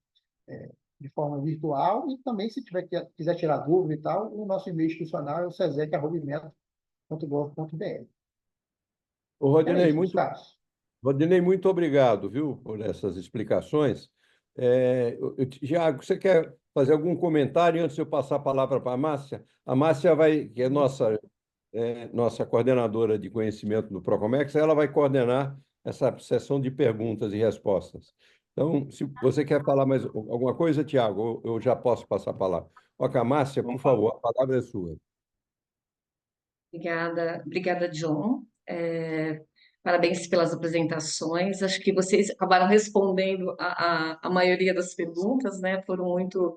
de forma virtual. E também, se quiser tirar dúvida e tal, o nosso e-mail institucional é o sesec.gov.br. Ô, Era Rodinei, isso, meus caros. Rodinei, muito obrigado, viu, por essas explicações. Tiago, você quer fazer algum comentário antes de eu passar a palavra para a Márcia? A Márcia vai, que é nossa coordenadora de conhecimento do Procomex, ela vai coordenar essa sessão de perguntas e respostas. Então, se você quer falar mais alguma coisa, Tiago, eu já posso passar a palavra. Ok, Márcia, por favor, a palavra é sua. Obrigada, John. Parabéns pelas apresentações. Acho que vocês acabaram respondendo a maioria das perguntas, né? Foram muito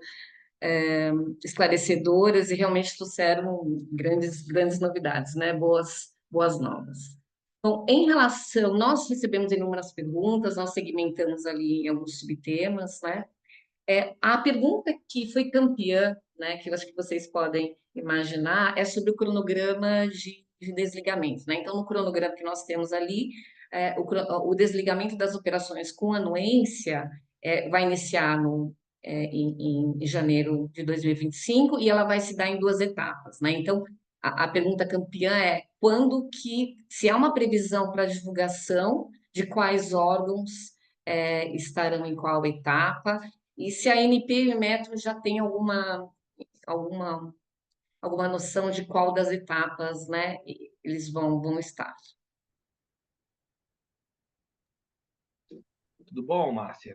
esclarecedoras e realmente trouxeram grandes novidades, né? Boas novas. Bom, em relação, nós recebemos inúmeras perguntas, nós segmentamos ali em alguns subtemas, né? A pergunta que foi campeã, né, que eu acho que vocês podem imaginar, é sobre o cronograma de desligamento, né? Então, no cronograma que nós temos ali, o desligamento das operações com anuência vai iniciar em janeiro de 2025 e ela vai se dar em duas etapas, né? Então, a pergunta campeã é quando que, se há uma previsão para divulgação de quais órgãos estarão em qual etapa, e se a ANP e o Metro já tem alguma, alguma noção de qual das etapas, né, eles vão estar. Tudo bom, Márcia?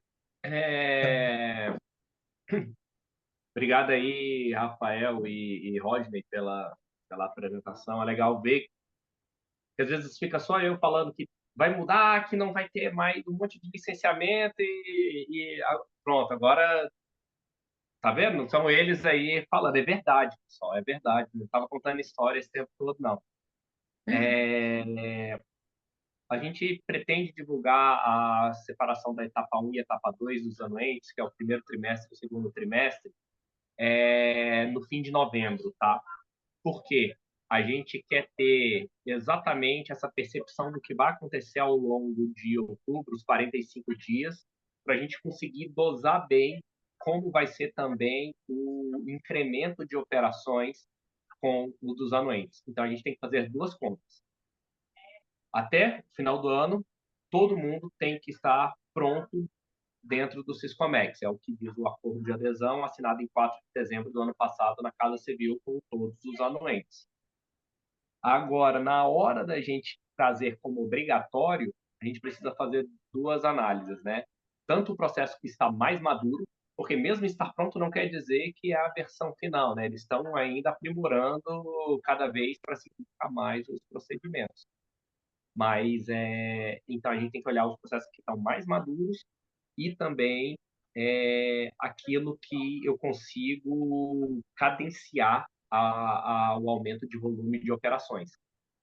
Obrigado aí, Rafael e Rodney, pela apresentação. É legal ver que às vezes fica só eu falando que vai mudar, que não vai ter mais um monte de licenciamento pronto, agora tá vendo? São eles aí falando. É verdade, pessoal, é verdade. Não estava contando história esse tempo todo, não. A gente pretende divulgar a separação da etapa 1 e etapa 2 dos anuentes, que é o primeiro trimestre e o segundo trimestre, no fim de novembro, tá? Por quê? A gente quer ter exatamente essa percepção do que vai acontecer ao longo de outubro, os 45 dias, para a gente conseguir dosar bem como vai ser também o incremento de operações com o dos anuentes. Então, a gente tem que fazer duas contas. Até o final do ano, todo mundo tem que estar pronto dentro do Syscomex. É o que diz o acordo de adesão assinado em 4 de dezembro do ano passado na Casa Civil com todos os anuentes. Agora, na hora da gente trazer como obrigatório, a gente precisa fazer duas análises, né? Tanto o processo que está mais maduro, porque mesmo estar pronto não quer dizer que é a versão final, né? Eles estão ainda aprimorando cada vez para simplificar mais os procedimentos. Mas, então, a gente tem que olhar os processos que estão mais maduros e também aquilo que eu consigo cadenciar o aumento de volume de operações.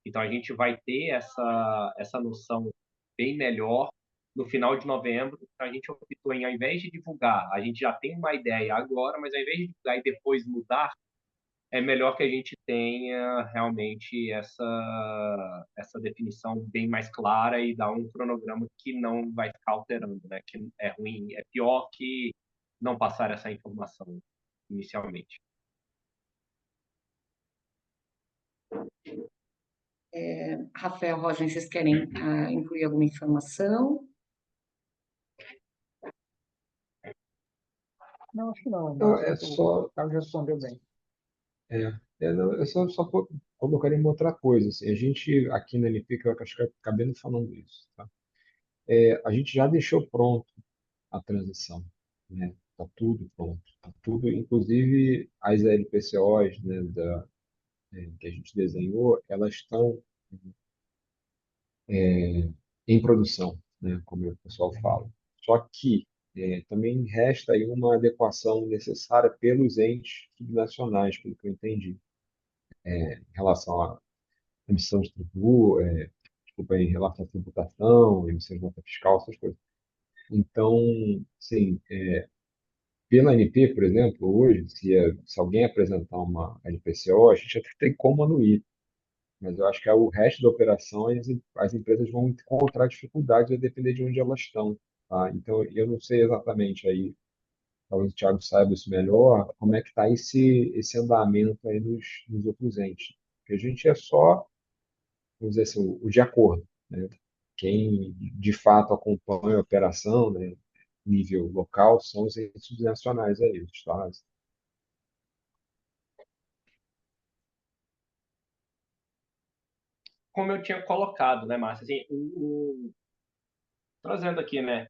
Então, a gente vai ter essa noção bem melhor no final de novembro. Então, a gente optou em, ao invés de divulgar, a gente já tem uma ideia agora, mas ao invés de divulgar e depois mudar, é melhor que a gente tenha realmente essa definição bem mais clara e dar um cronograma que não vai ficar alterando, né? Que é ruim, é pior que não passar essa informação inicialmente. Rafael, Roger, vocês querem incluir alguma informação? Não, acho que não. Não, O Carlos respondeu bem. Eu só colocaria uma outra coisa. Assim, a gente, aqui na NP, que eu acho que acabei falando isso, tá? A gente já deixou pronto a transição, né? Tá tudo pronto. Tá tudo, inclusive as LPCOs, né, que a gente desenhou, elas estão em produção, né, como o pessoal fala. Só que também resta aí uma adequação necessária pelos entes subnacionais, pelo que eu entendi, em relação à emissão de tributo, desculpa, em relação à tributação, emissão de nota fiscal, essas coisas. Então, sim, pela ANP, por exemplo, hoje, se alguém apresentar uma LPCO, a gente até tem como anuir, mas eu acho que o resto da operação as empresas vão encontrar dificuldades a depender de onde elas estão, tá? Então, eu não sei exatamente aí, talvez o Thiago saiba isso melhor, como é que está esse andamento aí nos outros entes. Porque a gente é só, vamos dizer assim, o de acordo, né? Quem de fato acompanha a operação, né, nível local, são os entes subnacionais aí, os estados. Como eu tinha colocado, né, Márcio? Assim, trazendo aqui, né,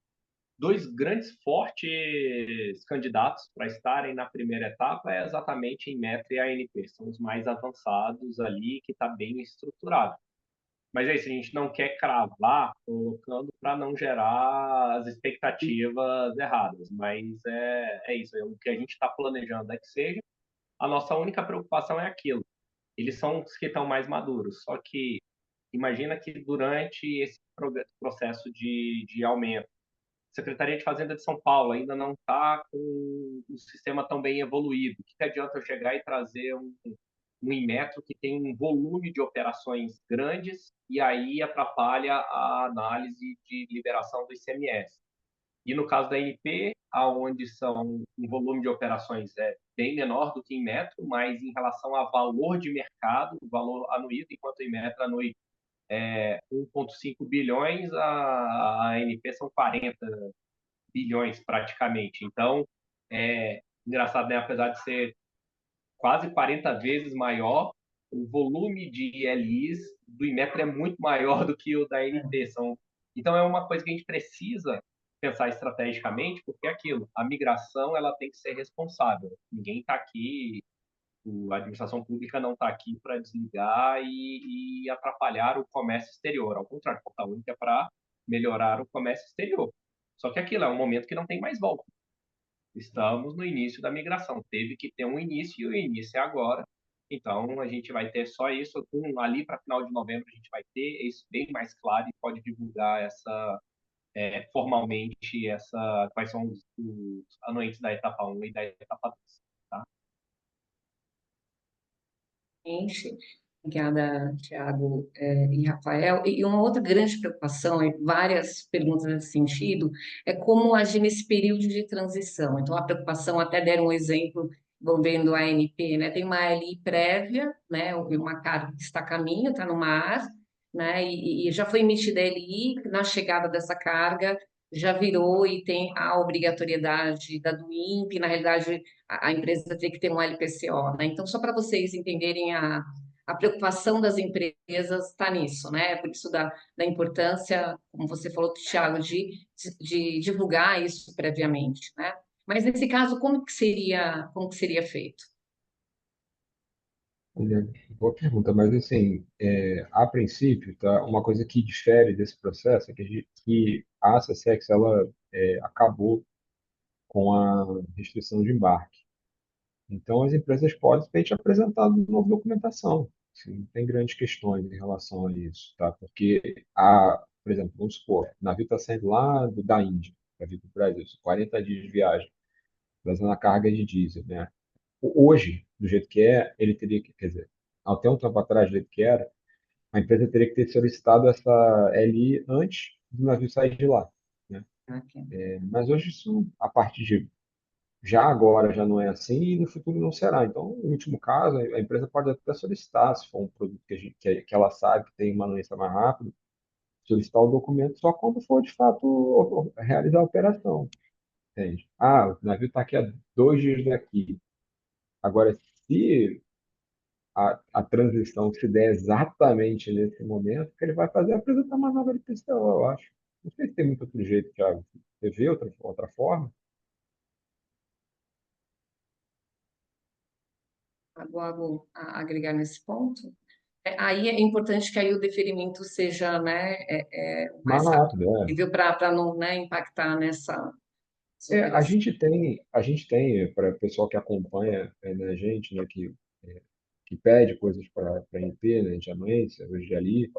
dois grandes fortes candidatos para estarem na primeira etapa é exatamente a Inmetro e a ANP. São os mais avançados ali, que está bem estruturado. Mas é isso, a gente não quer cravar colocando para não gerar as expectativas erradas. Mas é isso, o que a gente está planejando é que seja. A nossa única preocupação é aquilo. Eles são os que estão mais maduros. Só que imagina que durante esse processo de aumento, a Secretaria de Fazenda de São Paulo ainda não está com um sistema tão bem evoluído. O que adianta eu chegar e trazer um Inmetro que tem um volume de operações grandes e aí atrapalha a análise de liberação do ICMS? E no caso da NP, aonde são um volume de operações bem menor do que em metro, mas em relação a valor de mercado, o valor anuído, enquanto em metro anui 1,5 bilhões, a ANP são 40 bilhões praticamente. Então, engraçado, né? Apesar de ser quase 40 vezes maior, o volume de LIs do Inmetro é muito maior do que o da ANP. Então, é uma coisa que a gente precisa pensar estrategicamente, porque é aquilo, a migração ela tem que ser responsável. Ninguém está aqui, a administração pública não está aqui para desligar e atrapalhar o comércio exterior. Ao contrário, a conta única é para melhorar o comércio exterior. Só que aquilo é um momento que não tem mais volta. Estamos no início da migração. Teve que ter um início e o início é agora. Então, a gente vai ter só isso. Ali para final de novembro, a gente vai ter isso bem mais claro e pode divulgar formalmente quais são os anuentes da etapa um e da etapa 2. Tá? Gente, obrigada, Tiago, e Rafael. E uma outra grande preocupação, e várias perguntas nesse sentido, é como agir nesse período de transição. Então, a preocupação, até deram um exemplo envolvendo a ANP, né? Tem uma ALI prévia, né? Uma carga que está a caminho, está no mar, né? E já foi emitida a LI, na chegada dessa carga, já virou e tem a obrigatoriedade da do INPE, na realidade a empresa teria que ter um LPCO, né? Então, só para vocês entenderem a preocupação das empresas está nisso, né? Por isso da importância, como você falou, Thiago, de divulgar isso previamente, né? Mas nesse caso, como que seria feito? Olha, boa pergunta, mas assim, a princípio, tá, uma coisa que difere desse processo é que a SESEX ela acabou com a restrição de embarque. Então, as empresas podem simplesmente apresentar uma nova documentação. Assim, não tem grandes questões em relação a isso, tá? Porque, por exemplo, vamos supor, o navio está saindo lá da Índia para vir para o Brasil, são 40 dias de viagem, trazendo a carga de diesel, né? Hoje, do jeito que é, ele teria que, quer dizer, até um tempo atrás, do jeito que era, a empresa teria que ter solicitado essa LI antes do navio sair de lá, né? Aqui. Mas hoje isso, a partir de já agora já não é assim e no futuro não será. Então, no último caso, a empresa pode até solicitar, se for um produto que ela sabe que tem uma anuência mais rápida, solicitar o documento só quando for de fato realizar a operação. Entende? Ah, o navio está aqui há 2 dias daqui. Agora, se a transição se der exatamente nesse momento, o que ele vai fazer é apresentar uma nova LPCO, eu acho. Não sei se tem muito outro jeito, Thiago. Você vê outra forma? algo a agregar nesse ponto? Aí é importante que aí o deferimento seja, né, o Mais mais rápido rápido, é. possível para não, né, impactar nessas A operações. gente tem para o pessoal que acompanha né, a gente, né, que pede coisas para a MP, né, de anuência, hoje de ali,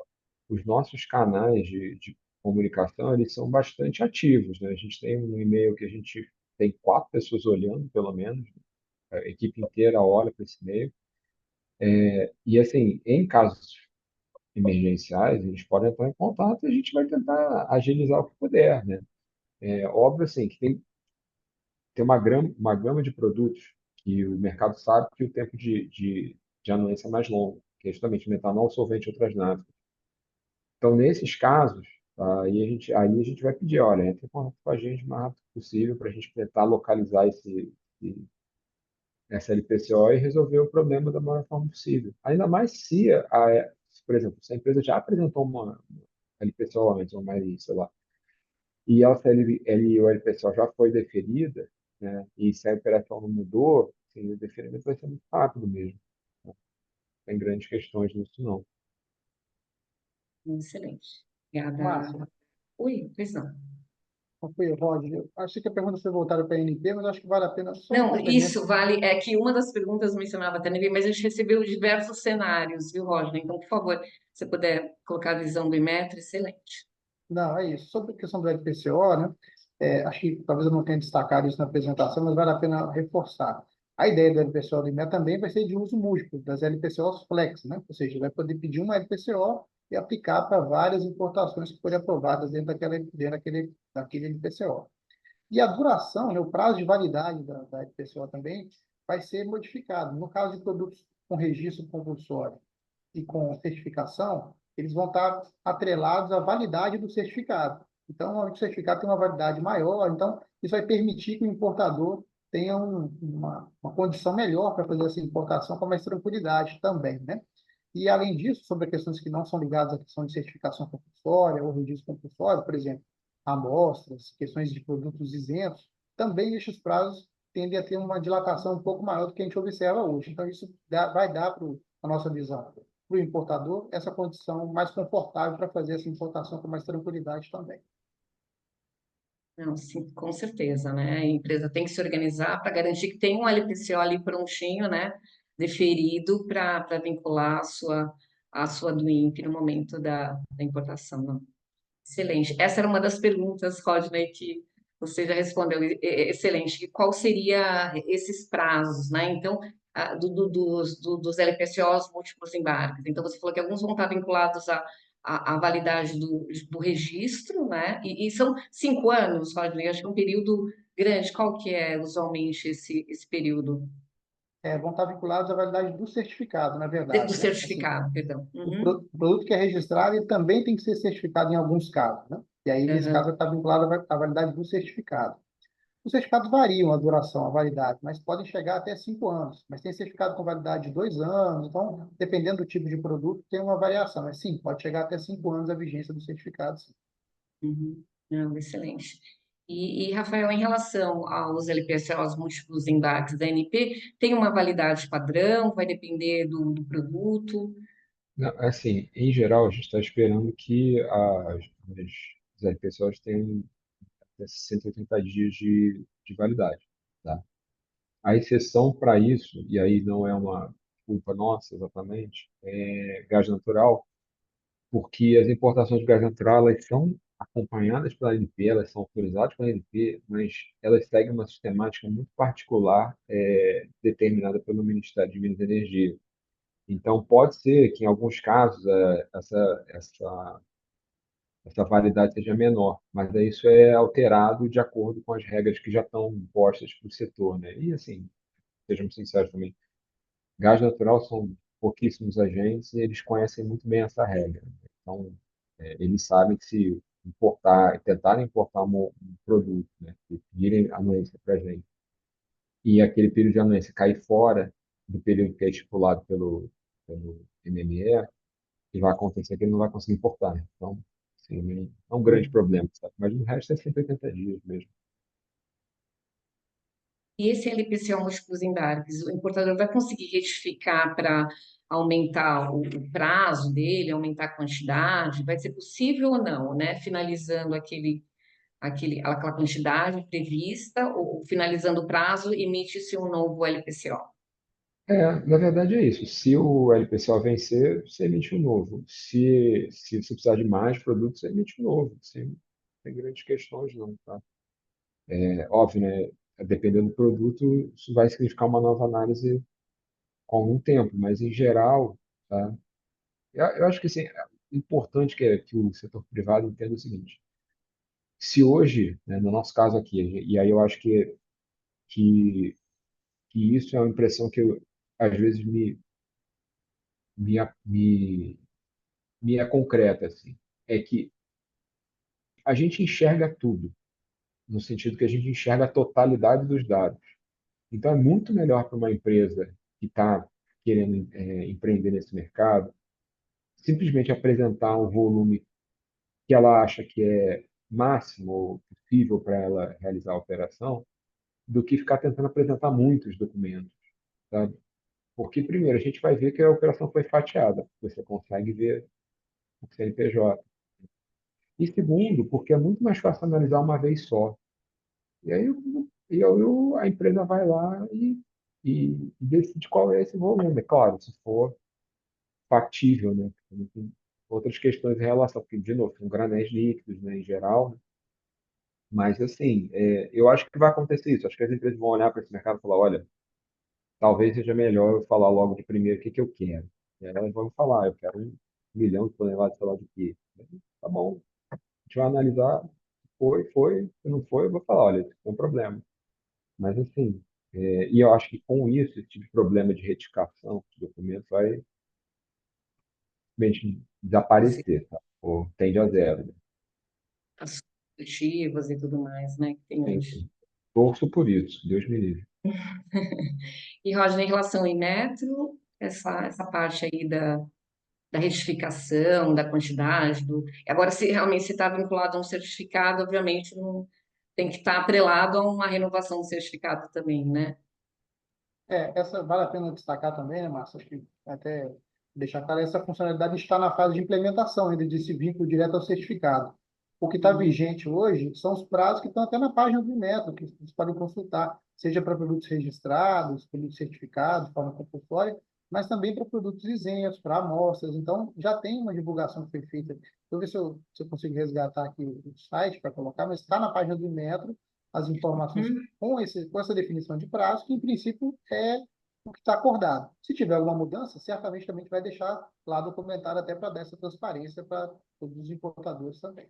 os nossos canais de comunicação, eles são bastante ativos, né? A gente tem um e-mail que a gente tem 4 pessoas olhando, pelo menos, a equipe inteira olha para esse e-mail. E, assim, em casos emergenciais, eles podem entrar em contato e a gente vai tentar agilizar o que puder, né? É óbvio, assim, que tem uma gama de produtos que o mercado sabe que o tempo de anuência é mais longo, que é justamente metanol, solvente e outras náuticas. Então, nesses casos, aí a gente vai pedir, olha, entre em contato com a gente o mais rápido possível para a gente tentar localizar essa LPCO e resolver o problema da maior forma possível. Ainda mais por exemplo, se a empresa já apresentou uma LPCO antes, ou mais, sei lá, e o LPCO já foi deferida, né, e se a operação não mudou, assim, o deferimento vai ser muito rápido mesmo. Não tem grandes questões nisso, não. Excelente. Márcia, Obrigada. Oi, pois não. foi, Roger. Eu achei que a pergunta foi voltada para a ANP, mas acho que vale a pena só um Não, complemento. isso vale. É que uma das perguntas mencionava até nível, mas a gente recebeu diversos cenários, viu, Roger? Então, por favor, se você puder colocar a visão do Imetro, excelente. Não, é isso. Sobre a questão do LPCO, né? Acho que talvez eu não tenha destacado isso na apresentação, mas vale a pena reforçar. A ideia do LPCO do IME também vai ser de uso múltiplo, das LPCOs flex, né? Ou seja, vai poder pedir uma LPCO e aplicar para várias importações que forem aprovadas daquele LPCO. E a duração, né, o prazo de validade da LPCO também vai ser modificado. No caso de produtos com registro compulsório e com certificação, eles vão estar atrelados à validade do certificado. Então, o certificado tem uma validade maior, então isso vai permitir que o importador tenha uma condição melhor para fazer essa importação com mais tranquilidade também, né? E, além disso, sobre questões que não são ligadas à questão de certificação compulsória ou registro compulsório, por exemplo, amostras, questões de produtos isentos, também estes prazos tendem a ter uma dilatação um pouco maior do que a gente observa hoje. Então, isso vai dar para a nossa visão, para o importador, essa condição mais confortável para fazer essa importação com mais tranquilidade também. Não, sim, com certeza, né? A empresa tem que se organizar para garantir que tem um LPCO ali prontinho, né? Deferido para vincular a sua do INPE no momento da importação. Não. Excelente. Essa era uma das perguntas, Rodney, que você já respondeu. Excelente. E qual seria esses prazos, né? Então, dos LPCOs múltiplos embarques. Então, você falou que alguns vão estar vinculados à validade do registro, né? E são 5 anos, Rodney. Acho que é um período grande. Qual que é usualmente esse período? Vão estar vinculados à validade do certificado, na Do verdade, né? Assim, certificado, perdão. o Uhum. produto que é registrado ele também tem que ser certificado em alguns casos, né? E aí, nesse caso, Uhum. vai estar vinculado à validade do certificado. Os certificados variam a duração, a validade, mas podem chegar até 5 anos. Mas tem certificado com validade de 2 anos, então, dependendo do tipo de produto, tem uma variação. Mas sim, pode chegar até 5 anos a vigência do certificado, sim. Uhum. Não, excelente. Rafael, em relação aos LPSOs múltiplos embarques da ANP, tem uma validade padrão? Vai depender do produto? Não, assim, em geral, a gente está esperando que as pessoas tenham até 180 dias de validade, tá? A exceção para isso, e aí não é uma culpa nossa exatamente, é gás natural, porque as importações de gás natural elas são acompanhadas pela ANP, elas são autorizadas pela ANP, mas elas seguem uma sistemática muito particular, determinada pelo Ministério de Minas e Energia. Então, pode ser que, em alguns casos, essa validade seja menor, mas aí isso é alterado de acordo com as regras que já estão impostas para o setor, né? E, assim, sejamos sinceros também, gás natural são pouquíssimos agentes e eles conhecem muito bem essa regra. Então, eles sabem que se tentarem importar um produto, né, que pedirem anuência para a gente, e aquele período de anuência cair fora do período que é estipulado pelo MME, o que vai acontecer é que ele não vai conseguir importar, né? Então, assim, é um grande problema, sabe? Mas no resto é 180 dias mesmo. E esse LPCO múltiplos embarques, o importador vai conseguir retificar para aumentar o prazo dele, aumentar a quantidade? Vai ser possível ou não, né? Finalizando aquela quantidade prevista, ou finalizando o prazo, emite-se um novo LPCO. Na verdade é isso. Se o LPCO vencer, você emite um novo. Se você precisar de mais produtos, você emite um novo. Não tem grandes questões, não, tá? É óbvio, né? Dependendo do produto, isso vai significar uma nova análise com algum tempo, mas em geral, tá? Eu acho que assim, é importante que o setor privado entenda o seguinte: se hoje, né, no nosso caso aqui, e aí eu acho que, que isso é uma impressão que às vezes me, me, me é concreta, assim, é que a gente enxerga tudo, no sentido que a gente enxerga a totalidade dos dados. Então, é muito melhor para uma empresa que está querendo empreender nesse mercado simplesmente apresentar um volume que ela acha que é máximo ou possível para ela realizar a operação, do que ficar tentando apresentar muitos documentos, sabe? Porque, primeiro, a gente vai ver que a operação foi fatiada, você consegue ver o CNPJ. E segundo, porque é muito mais fácil analisar uma vez só. E aí, a empresa vai lá e decide qual é esse volume. É claro, se for factível, né? Tem outras questões em relação, porque, de novo, são granéis líquidos, né, em geral, né? Mas, assim, eu acho que vai acontecer isso. Acho que as empresas vão olhar para esse mercado e falar, olha, talvez seja melhor eu falar logo de primeiro o que eu quero. E aí elas vão falar, eu quero 1 milhão de toneladas, sei lá de quê. Tá bom, a gente vai analisar, foi, se não foi, eu vou falar, olha, isso é um problema. Mas, assim, e eu acho que com isso, esse tipo de problema de retificação de documentos vai simplesmente Assim, desaparecer, tá? Ou tende a zero, né? as coletivas e tudo mais, né, que tem hoje. Enfim, torço por isso, Deus me livre. E, Roger, em relação ao Inmetro, essa parte aí da retificação, da quantidade, agora, se realmente está vinculado a um certificado, obviamente, não tem que estar atrelado a uma renovação do certificado também, né? Essa vale a pena destacar também, né, Márcio? Acho que até deixar claro, essa funcionalidade está na fase de implementação ainda desse vínculo direto ao certificado. O que está Uhum. vigente hoje são os prazos que estão até na página do Inmetro, que vocês podem consultar, seja para produtos registrados, produtos certificados, de forma compulsória, mas também para produtos isentos, para amostras. Então, já tem uma divulgação que foi feita. Vou ver se eu consigo resgatar aqui o site para colocar, mas está na página do Inmetro as informações com essa definição de prazo, que em princípio é o que está acordado. Se tiver alguma mudança, certamente também a gente vai deixar lá documentado até para dar essa transparência para todos os importadores também.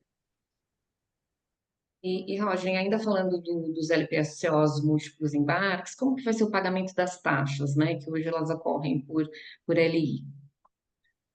Roger, ainda falando dos LPSCOs múltiplos embarques, como que vai ser o pagamento das taxas, né? Que hoje elas ocorrem por LI.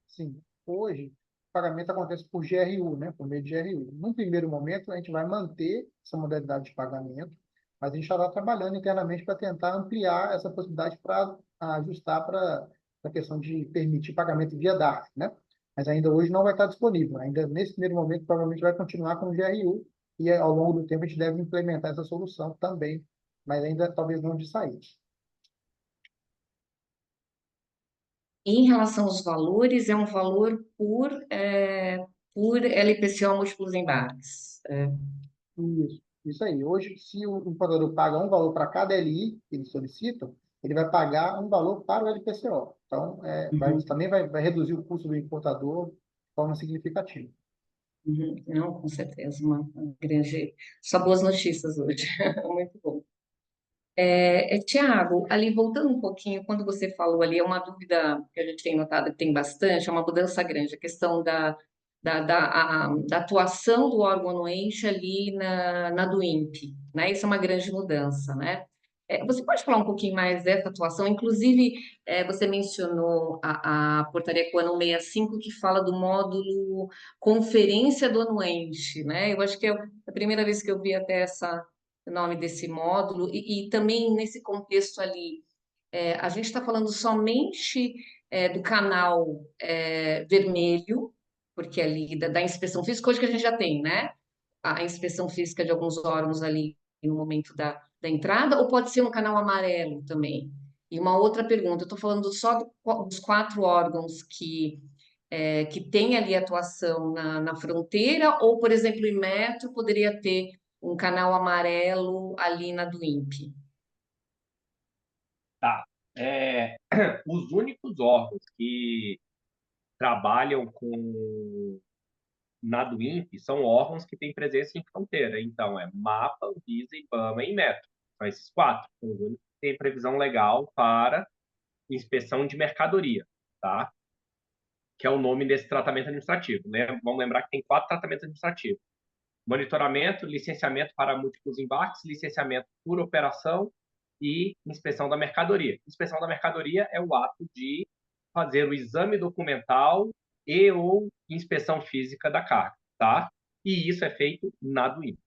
Sim, hoje o pagamento acontece por GRU, né, por meio de GRU. Num primeiro momento, a gente vai manter essa modalidade de pagamento, mas a gente está trabalhando internamente para tentar ampliar essa possibilidade para ajustar para a questão de permitir pagamento via DARF, né? Mas ainda hoje não vai estar disponível. Ainda nesse primeiro momento, provavelmente vai continuar com o GRU e ao longo do tempo a gente deve implementar essa solução também, mas ainda talvez não de saída. Em relação aos valores, é um valor por LPCO múltiplos embarques. Isso aí. Hoje, se o importador paga um valor para cada LI que ele solicita, ele vai pagar um valor para o LPCO. Então, também vai reduzir o custo do importador de forma significativa. Não, com certeza, uma grande. Só boas notícias hoje. Muito bom. Tiago, ali voltando um pouquinho, quando você falou ali, é uma dúvida que a gente tem notado que tem bastante, é uma mudança grande, a questão da atuação do órgão anuente ali na do INPE, né? Isso é uma grande mudança, né? Você pode falar um pouquinho mais dessa atuação? Inclusive, você mencionou a portaria com o ano 65, que fala do módulo conferência do anuente, né? Eu acho que é a primeira vez que eu vi até o nome desse módulo, e também nesse contexto ali, a gente está falando somente do canal vermelho, porque ali da inspeção física, hoje que a gente já tem, né? A inspeção física de alguns órgãos ali no momento da entrada, ou pode ser um canal amarelo também? E uma outra pergunta, eu estou falando só dos 4 órgãos que tem ali atuação na fronteira, ou, por exemplo, o Inmetro poderia ter um canal amarelo ali na do INPE? Tá. Os únicos órgãos que trabalham na do INPE são órgãos que têm presença em fronteira. Então, é MAPA, Anvisa, IBAMA e Inmetro. São esses 4. São os únicos que têm previsão legal para inspeção de mercadoria, tá? Que é o nome desse tratamento administrativo. Vamos lembrar que tem 4 tratamentos administrativos: monitoramento, licenciamento para múltiplos embarques, licenciamento por operação e inspeção da mercadoria. Inspeção da mercadoria é o ato de fazer o exame documental e ou inspeção física da carga, tá? E isso é feito na do INPE.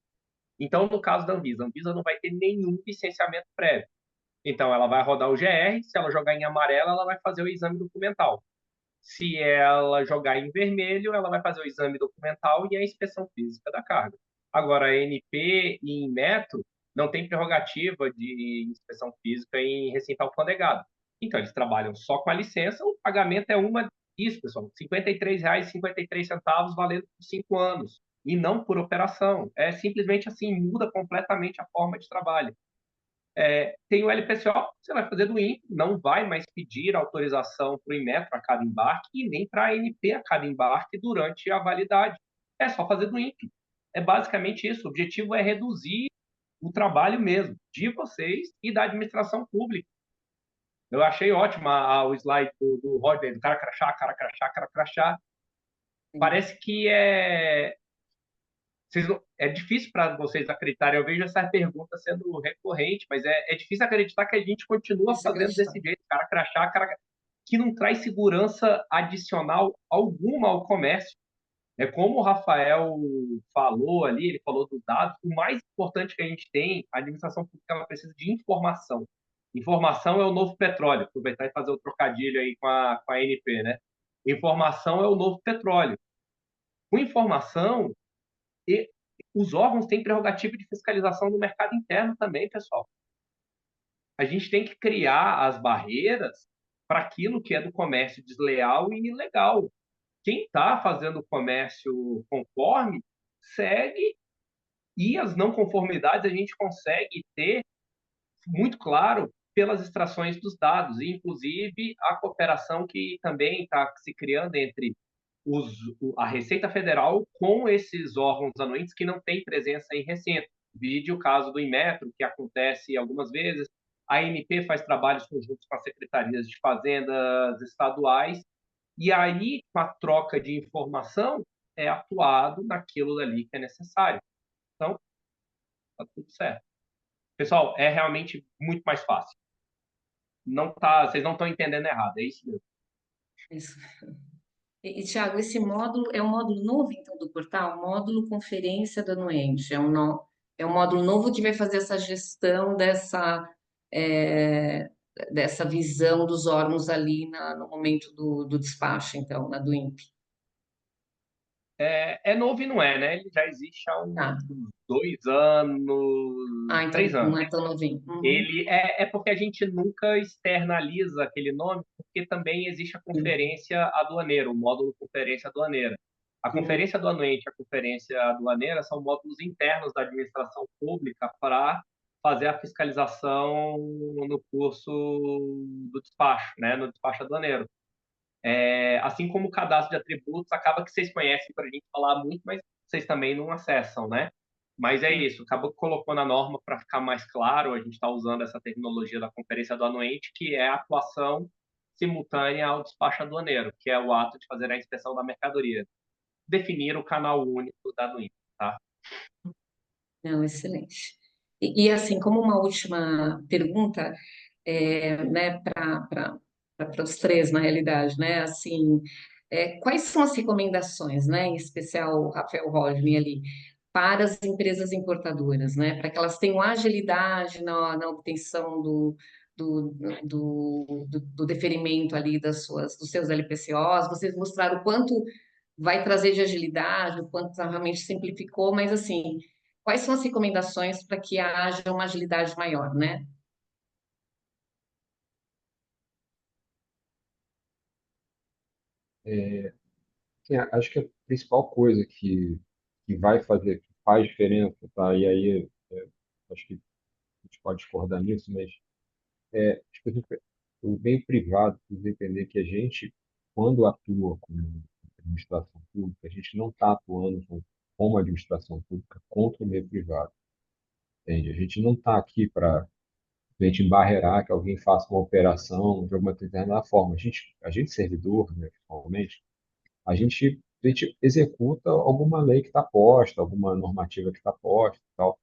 Então, no caso da Anvisa, a Anvisa não vai ter nenhum licenciamento prévio. Então, ela vai rodar o GR, se ela jogar em amarelo, ela vai fazer o exame documental. Se ela jogar em vermelho, ela vai fazer o exame documental e a inspeção física da carga. Agora, a ANP e Inmetro não tem prerrogativa de inspeção física em recinto alfandegado. Então, eles trabalham só com a licença, o pagamento é isso, pessoal, R$ 53,53 valendo por 5 anos, e não por operação. É simplesmente assim, muda completamente a forma de trabalho. Tem o LPCO, você vai fazer do INPE, não vai mais pedir autorização para o Inmetro a cada embarque e nem para a ANP a cada embarque durante a validade. É só fazer do INPE. É basicamente isso. O objetivo é reduzir o trabalho mesmo de vocês e da administração pública. Eu achei ótimo o slide do Rodney, do cara crachá, cara crachá, cara crachá. Parece que é difícil para vocês acreditarem. Eu vejo essa pergunta sendo recorrente, mas é difícil acreditar que a gente continua fazendo desse jeito, cara crachá, que não traz segurança adicional alguma ao comércio. É como o Rafael falou ali, ele falou dos dados. O mais importante que a gente tem, a administração pública, ela precisa de informação. Informação é o novo petróleo. Aproveitar e fazer o trocadilho aí com a ANP, né? Informação é o novo petróleo. Com informação, os órgãos têm prerrogativa de fiscalização no mercado interno também, pessoal. A gente tem que criar as barreiras para aquilo que é do comércio desleal e ilegal. Quem está fazendo o comércio conforme, segue, e as não conformidades a gente consegue ter muito claro pelas extrações dos dados, e inclusive a cooperação que também está se criando entre a Receita Federal com esses órgãos anuentes que não têm presença em recinto. Vide o caso do Inmetro, que acontece algumas vezes. A ANP faz trabalhos conjuntos com as secretarias de fazendas estaduais, e aí, com a troca de informação, é atuado naquilo dali que é necessário. Então, está tudo certo. Pessoal, é realmente muito mais fácil. Vocês não estão entendendo errado, é isso mesmo. Isso. Thiago, esse módulo é um módulo novo, então, do portal? Módulo Conferência do Anuente. É um módulo novo que vai fazer essa gestão dessa visão dos órgãos ali no momento do despacho, então, na do INPE. É novo e não é, né? Ele já existe há uns Tá. 2 anos, Então 3 não anos. é tão novinho. Uhum. Ele é porque a gente nunca externaliza aquele nome, porque também existe a conferência aduaneira, o módulo conferência aduaneira. A conferência do anuente e a conferência aduaneira são módulos internos da administração pública para fazer a fiscalização no curso do despacho, né, no despacho aduaneiro. Assim como o cadastro de atributos, acaba que vocês conhecem para a gente falar muito, mas vocês também não acessam, né? Mas é isso, acabou que colocou na norma para ficar mais claro, a gente está usando essa tecnologia da conferência do anuente, que é a atuação simultânea ao despacho aduaneiro, que é o ato de fazer a inspeção da mercadoria. Definir o canal único da anuente, tá? Não, excelente. E assim, como uma última pergunta, né, para os três, na realidade, né, assim, quais são as recomendações, né, em especial o Rafael Rodney ali, para as empresas importadoras, né, para que elas tenham agilidade na obtenção do deferimento ali dos seus LPCOs? Vocês mostraram o quanto vai trazer de agilidade, o quanto realmente simplificou, mas assim, Quais são as recomendações para que haja uma agilidade maior, né? Sim, acho que a principal coisa que vai fazer, que faz diferença, tá? E aí acho que a gente pode discordar nisso, mas tipo, o bem privado precisa entender que a gente, quando atua como administração pública, a gente não está atuando como administração pública contra o meio privado, entende? A gente não está aqui para a gente embarrear que alguém faça uma operação de alguma determinada forma. A gente servidor, né, principalmente, a gente executa alguma lei que está posta, alguma normativa que está posta e tal.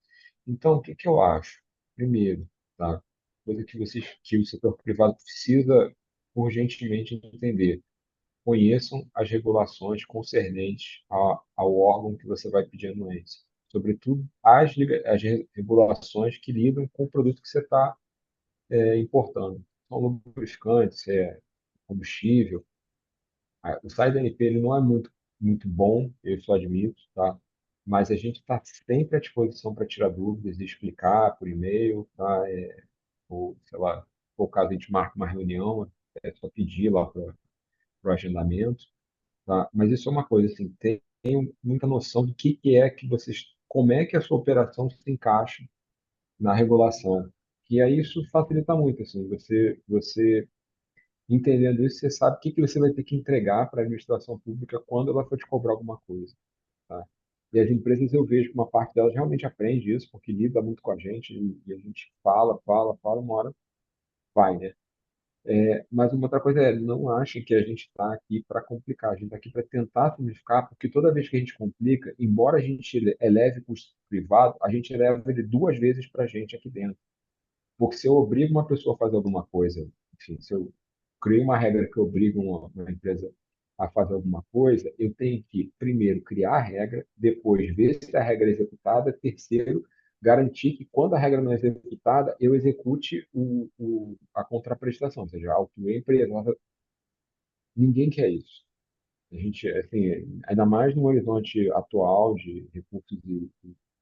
Então, o que que eu acho? Primeiro, tá? Coisa que o setor privado precisa urgentemente entender. Conheçam as regulações concernentes ao órgão que você vai pedir anuência. Sobretudo, regulações que lidam com o produto que você está importando. São lubrificantes, combustível. O site da NP ele não é muito bom, eu só admito, tá? Mas a gente está sempre à disposição para tirar dúvidas e explicar por e-mail, tá? Ou, sei lá, se for o caso, a gente marca uma reunião, é só pedir lá para o agendamento, tá? Mas isso é uma coisa, assim, tenham muita noção do que é que vocês, como é que a sua operação se encaixa na regulação. E aí isso facilita muito, assim, você entendendo isso, você sabe o que que você vai ter que entregar para a administração pública quando ela for te cobrar alguma coisa, tá? E as empresas, eu vejo que uma parte delas realmente aprende isso, porque lida muito com a gente, e a gente fala, uma hora vai, né? Mas uma outra coisa não achem que a gente está aqui para complicar, a gente está aqui para tentar simplificar, porque toda vez que a gente complica, embora a gente eleve custo privado, a gente eleva ele duas vezes para a gente aqui dentro. Porque se eu obrigo uma pessoa a fazer alguma coisa, enfim, se eu crio uma regra que obriga uma empresa a fazer alguma coisa, eu tenho que, primeiro, criar a regra, depois ver se a regra é executada, terceiro, garantir que quando a regra não é executada, eu execute a contraprestação, ou seja, autuei a empresa. Ninguém quer isso. A gente, assim, ainda mais no horizonte atual de recursos e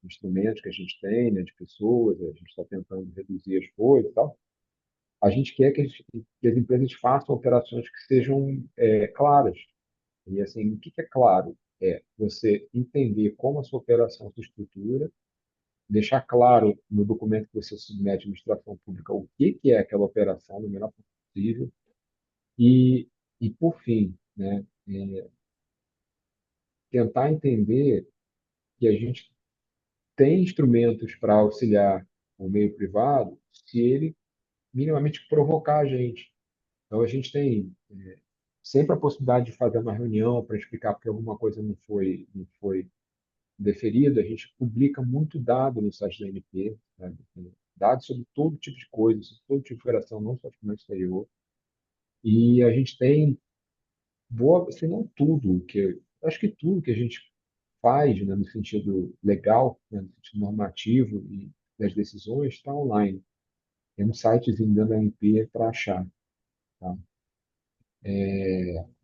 instrumentos que a gente tem, né, de pessoas, a gente está tentando reduzir as coisas e tal. A gente quer que as empresas façam operações que sejam claras. E assim, o que que é claro? É você entender como a sua operação se estrutura, deixar claro no documento que você submete à administração pública o que é aquela operação no menor possível e, e por fim, né, tentar entender que a gente tem instrumentos para auxiliar o meio privado se ele minimamente provocar a gente. Então, a gente tem sempre a possibilidade de fazer uma reunião para explicar porque alguma coisa não foi deferida. A gente publica muito dado no site da ANP, né? Dados sobre todo tipo de coisa, sobre todo tipo de operação, não só de comércio exterior. E a gente tem boa, se não tudo, acho que tudo que a gente faz, né, no sentido legal, né, no sentido normativo e das decisões, está online. Tem um sitezinho da ANP para achar, tá?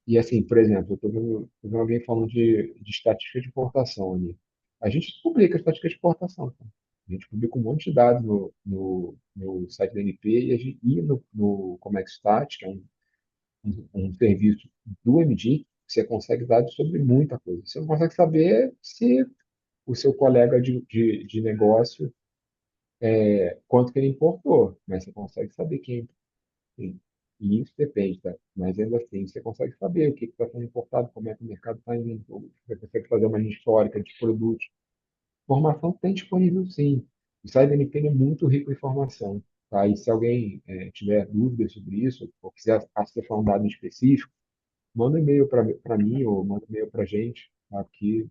E assim, por exemplo, eu tô vendo alguém falando de estatística de exportação ali. A gente publica estatística de exportação, tá? A gente publica um monte de dados no site da NP e no Comexstat, que é um serviço do MD, que você consegue dados sobre muita coisa. Você não consegue saber se o seu colega de negócio, quanto que ele importou, mas você consegue saber quem. Sim. E isso depende, tá? Mas ainda assim, você consegue saber o que está sendo importado, como é que o mercado está indo, você consegue fazer uma linha histórica de produtos. Informação tem disponível, sim. O site da NPN é muito rico em informação, tá? E se alguém tiver dúvidas sobre isso, ou quiser acessar um dado específico, manda um e-mail para mim ou manda um e-mail para a gente, tá? Aqui.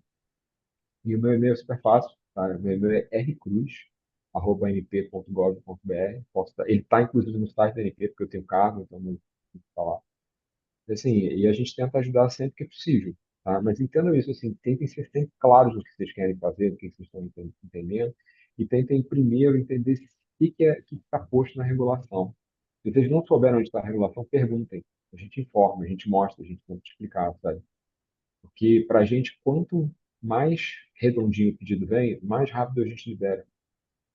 E o meu e-mail é super fácil, tá? O meu e-mail é rcruz@np.gov.br. Ele está, inclusive, no site da NP, porque eu tenho cargo, então não está lá. Assim, e a gente tenta ajudar sempre que é possível, tá? Mas entendam isso, assim, tentem ser sempre claros no que vocês querem fazer, no que vocês estão entendendo, e tentem primeiro entender o que está posto na regulação. Se vocês não souberam onde está a regulação, perguntem. A gente informa, a gente mostra, a gente tenta explicar, sabe? Porque para a gente, quanto mais redondinho o pedido vem, mais rápido a gente libera,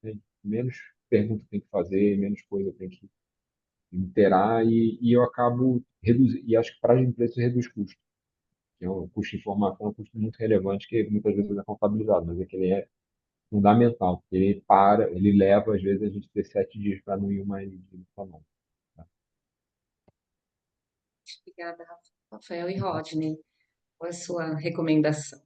né? Menos pergunta tem que fazer, menos coisa tem que interar e eu acabo reduzindo, e acho que para as empresas reduz custo, que é um custo de informação, é um custo muito relevante que muitas vezes não é contabilizado, mas é que ele é fundamental, porque ele leva às vezes a gente ter 7 dias para não ir uma editoria não. Obrigada, Rafael e Rodney. Qual é a sua recomendação?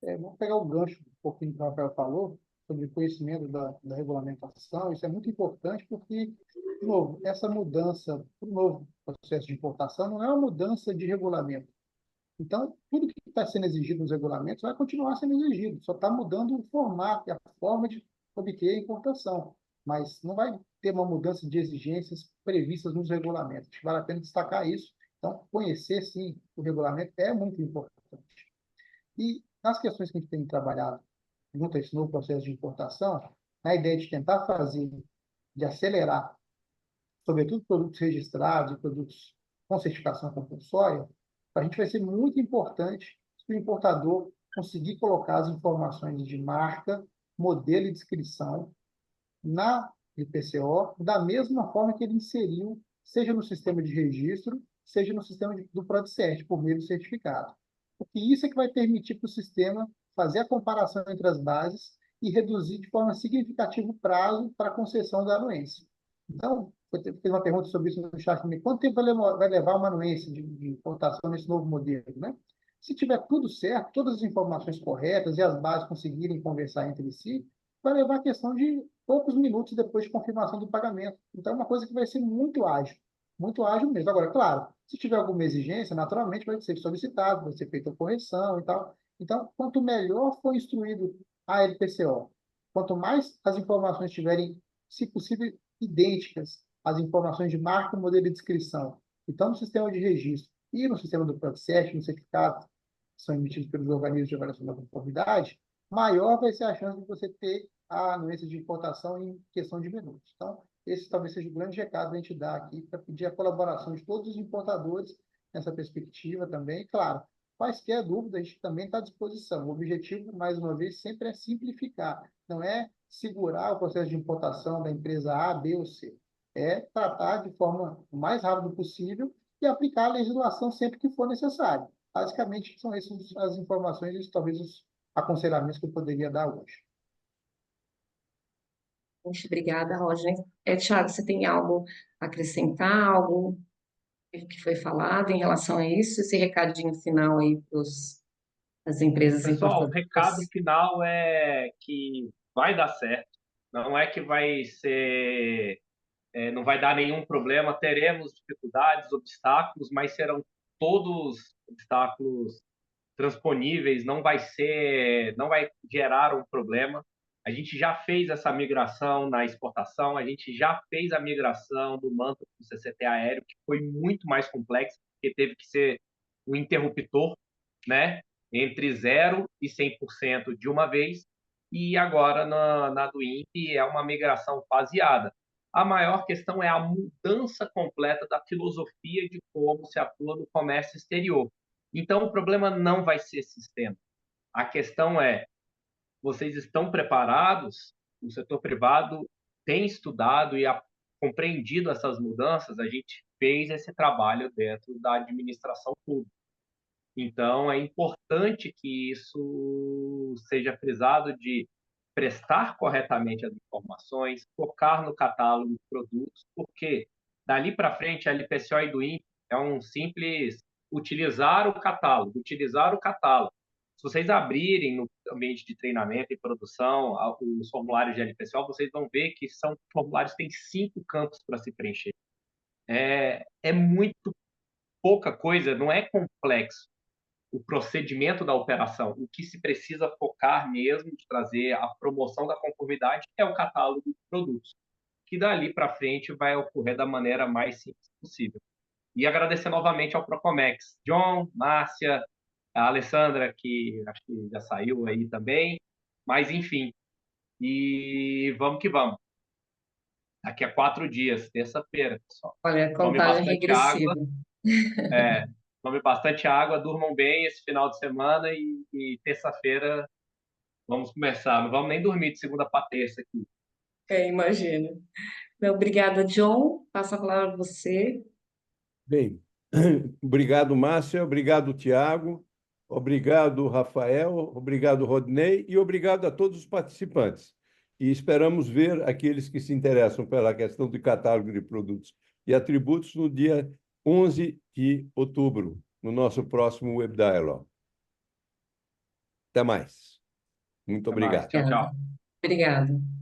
Vamos pegar o gancho um pouquinho que o Rafael falou sobre o conhecimento da regulamentação. Isso é muito importante porque, de novo, essa mudança para o novo processo de importação não é uma mudança de regulamento. Então, tudo que está sendo exigido nos regulamentos vai continuar sendo exigido, só está mudando o formato e a forma de obter a importação. Mas não vai ter uma mudança de exigências previstas nos regulamentos. Acho que vale a pena destacar isso. Então, conhecer, sim, o regulamento é muito importante. E nas questões que a gente tem trabalhado junto a esse novo processo de importação, na ideia de tentar fazer, de acelerar, sobretudo produtos registrados e produtos com certificação compulsória, para a gente vai ser muito importante se o importador conseguir colocar as informações de marca, modelo e descrição na IPCO, da mesma forma que ele inseriu, seja no sistema de registro, seja no sistema do PRODCERT, por meio do certificado. Porque isso é que vai permitir para o sistema fazer a comparação entre as bases e reduzir de forma significativa o prazo para a concessão da anuência. Então, fez uma pergunta sobre isso no chat também. Quanto tempo vai levar uma anuência de importação nesse novo modelo, né? Se tiver tudo certo, todas as informações corretas e as bases conseguirem conversar entre si, vai levar a questão de poucos minutos depois de confirmação do pagamento. Então, é uma coisa que vai ser muito ágil mesmo. Agora, claro, se tiver alguma exigência, naturalmente vai ser solicitado, vai ser feita a correção e tal. Então, quanto melhor for instruído a LPCO, quanto mais as informações estiverem, se possível, idênticas às informações de marca, modelo e descrição, então no sistema de registro e no sistema do PRODCERT, no certificado que são emitidos pelos organismos de avaliação da conformidade, maior vai ser a chance de você ter a anuência de importação em questão de minutos. Então, esse talvez seja o grande recado que a gente dá aqui para pedir a colaboração de todos os importadores nessa perspectiva também. Claro, quaisquer dúvidas, a gente também está à disposição. O objetivo, mais uma vez, sempre é simplificar, não é segurar o processo de importação da empresa A, B ou C. É tratar de forma o mais rápido possível e aplicar a legislação sempre que for necessário. Basicamente, são essas as informações e talvez os aconselhamentos que eu poderia dar hoje. Muito obrigada, Rodney. Thiago, você tem algo a acrescentar, algo que foi falado em relação a isso? Esse recadinho final aí para as empresas Pessoal, o recado importadoras? final é que vai dar certo. Não é que vai ser, não vai dar nenhum problema. Teremos dificuldades, obstáculos, mas serão todos obstáculos transponíveis. Não vai gerar um problema. A gente já fez essa migração na exportação, a gente já fez a migração do manto para o CCT aéreo, que foi muito mais complexo, porque teve que ser um interruptor, né, entre 0 e 100% de uma vez, e agora na do INPE é uma migração faseada. A maior questão é a mudança completa da filosofia de como se atua no comércio exterior. Então, o problema não vai ser sistema. A questão é, vocês estão preparados? O setor privado tem estudado e compreendido essas mudanças? A gente fez esse trabalho dentro da administração pública. Então, é importante que isso seja frisado de prestar corretamente as informações, focar no catálogo de produtos, porque dali para frente a LPCO e do INPE é um simples utilizar o catálogo, utilizar o catálogo. Se vocês abrirem no ambiente de treinamento e produção os formulários de LPCO, vocês vão ver que são formulários que têm 5 campos para se preencher. É muito pouca coisa, não é complexo o procedimento da operação. O que se precisa focar mesmo de trazer a promoção da conformidade é o catálogo de produtos, que dali para frente vai ocorrer da maneira mais simples possível. E agradecer novamente ao Procomex, John, Márcia, a Alessandra, que acho que já saiu aí também, mas enfim, e vamos que vamos. Daqui a 4 dias, terça-feira, pessoal. Olha, Tome contagem bastante água. regressiva. Tomem bastante água, durmam bem esse final de semana e terça-feira vamos começar. Não vamos nem dormir de segunda para terça aqui. Imagino. Então, obrigada, John. Passo a palavra a você. Bem, obrigado, Márcia, obrigado, Tiago, obrigado, Rafael, obrigado, Rodney, e obrigado a todos os participantes. E esperamos ver aqueles que se interessam pela questão do catálogo de produtos e atributos no dia 11 de outubro, no nosso próximo Web Dialogue. Até mais. Muito Até mais. obrigado. Tchau, tchau. Obrigada.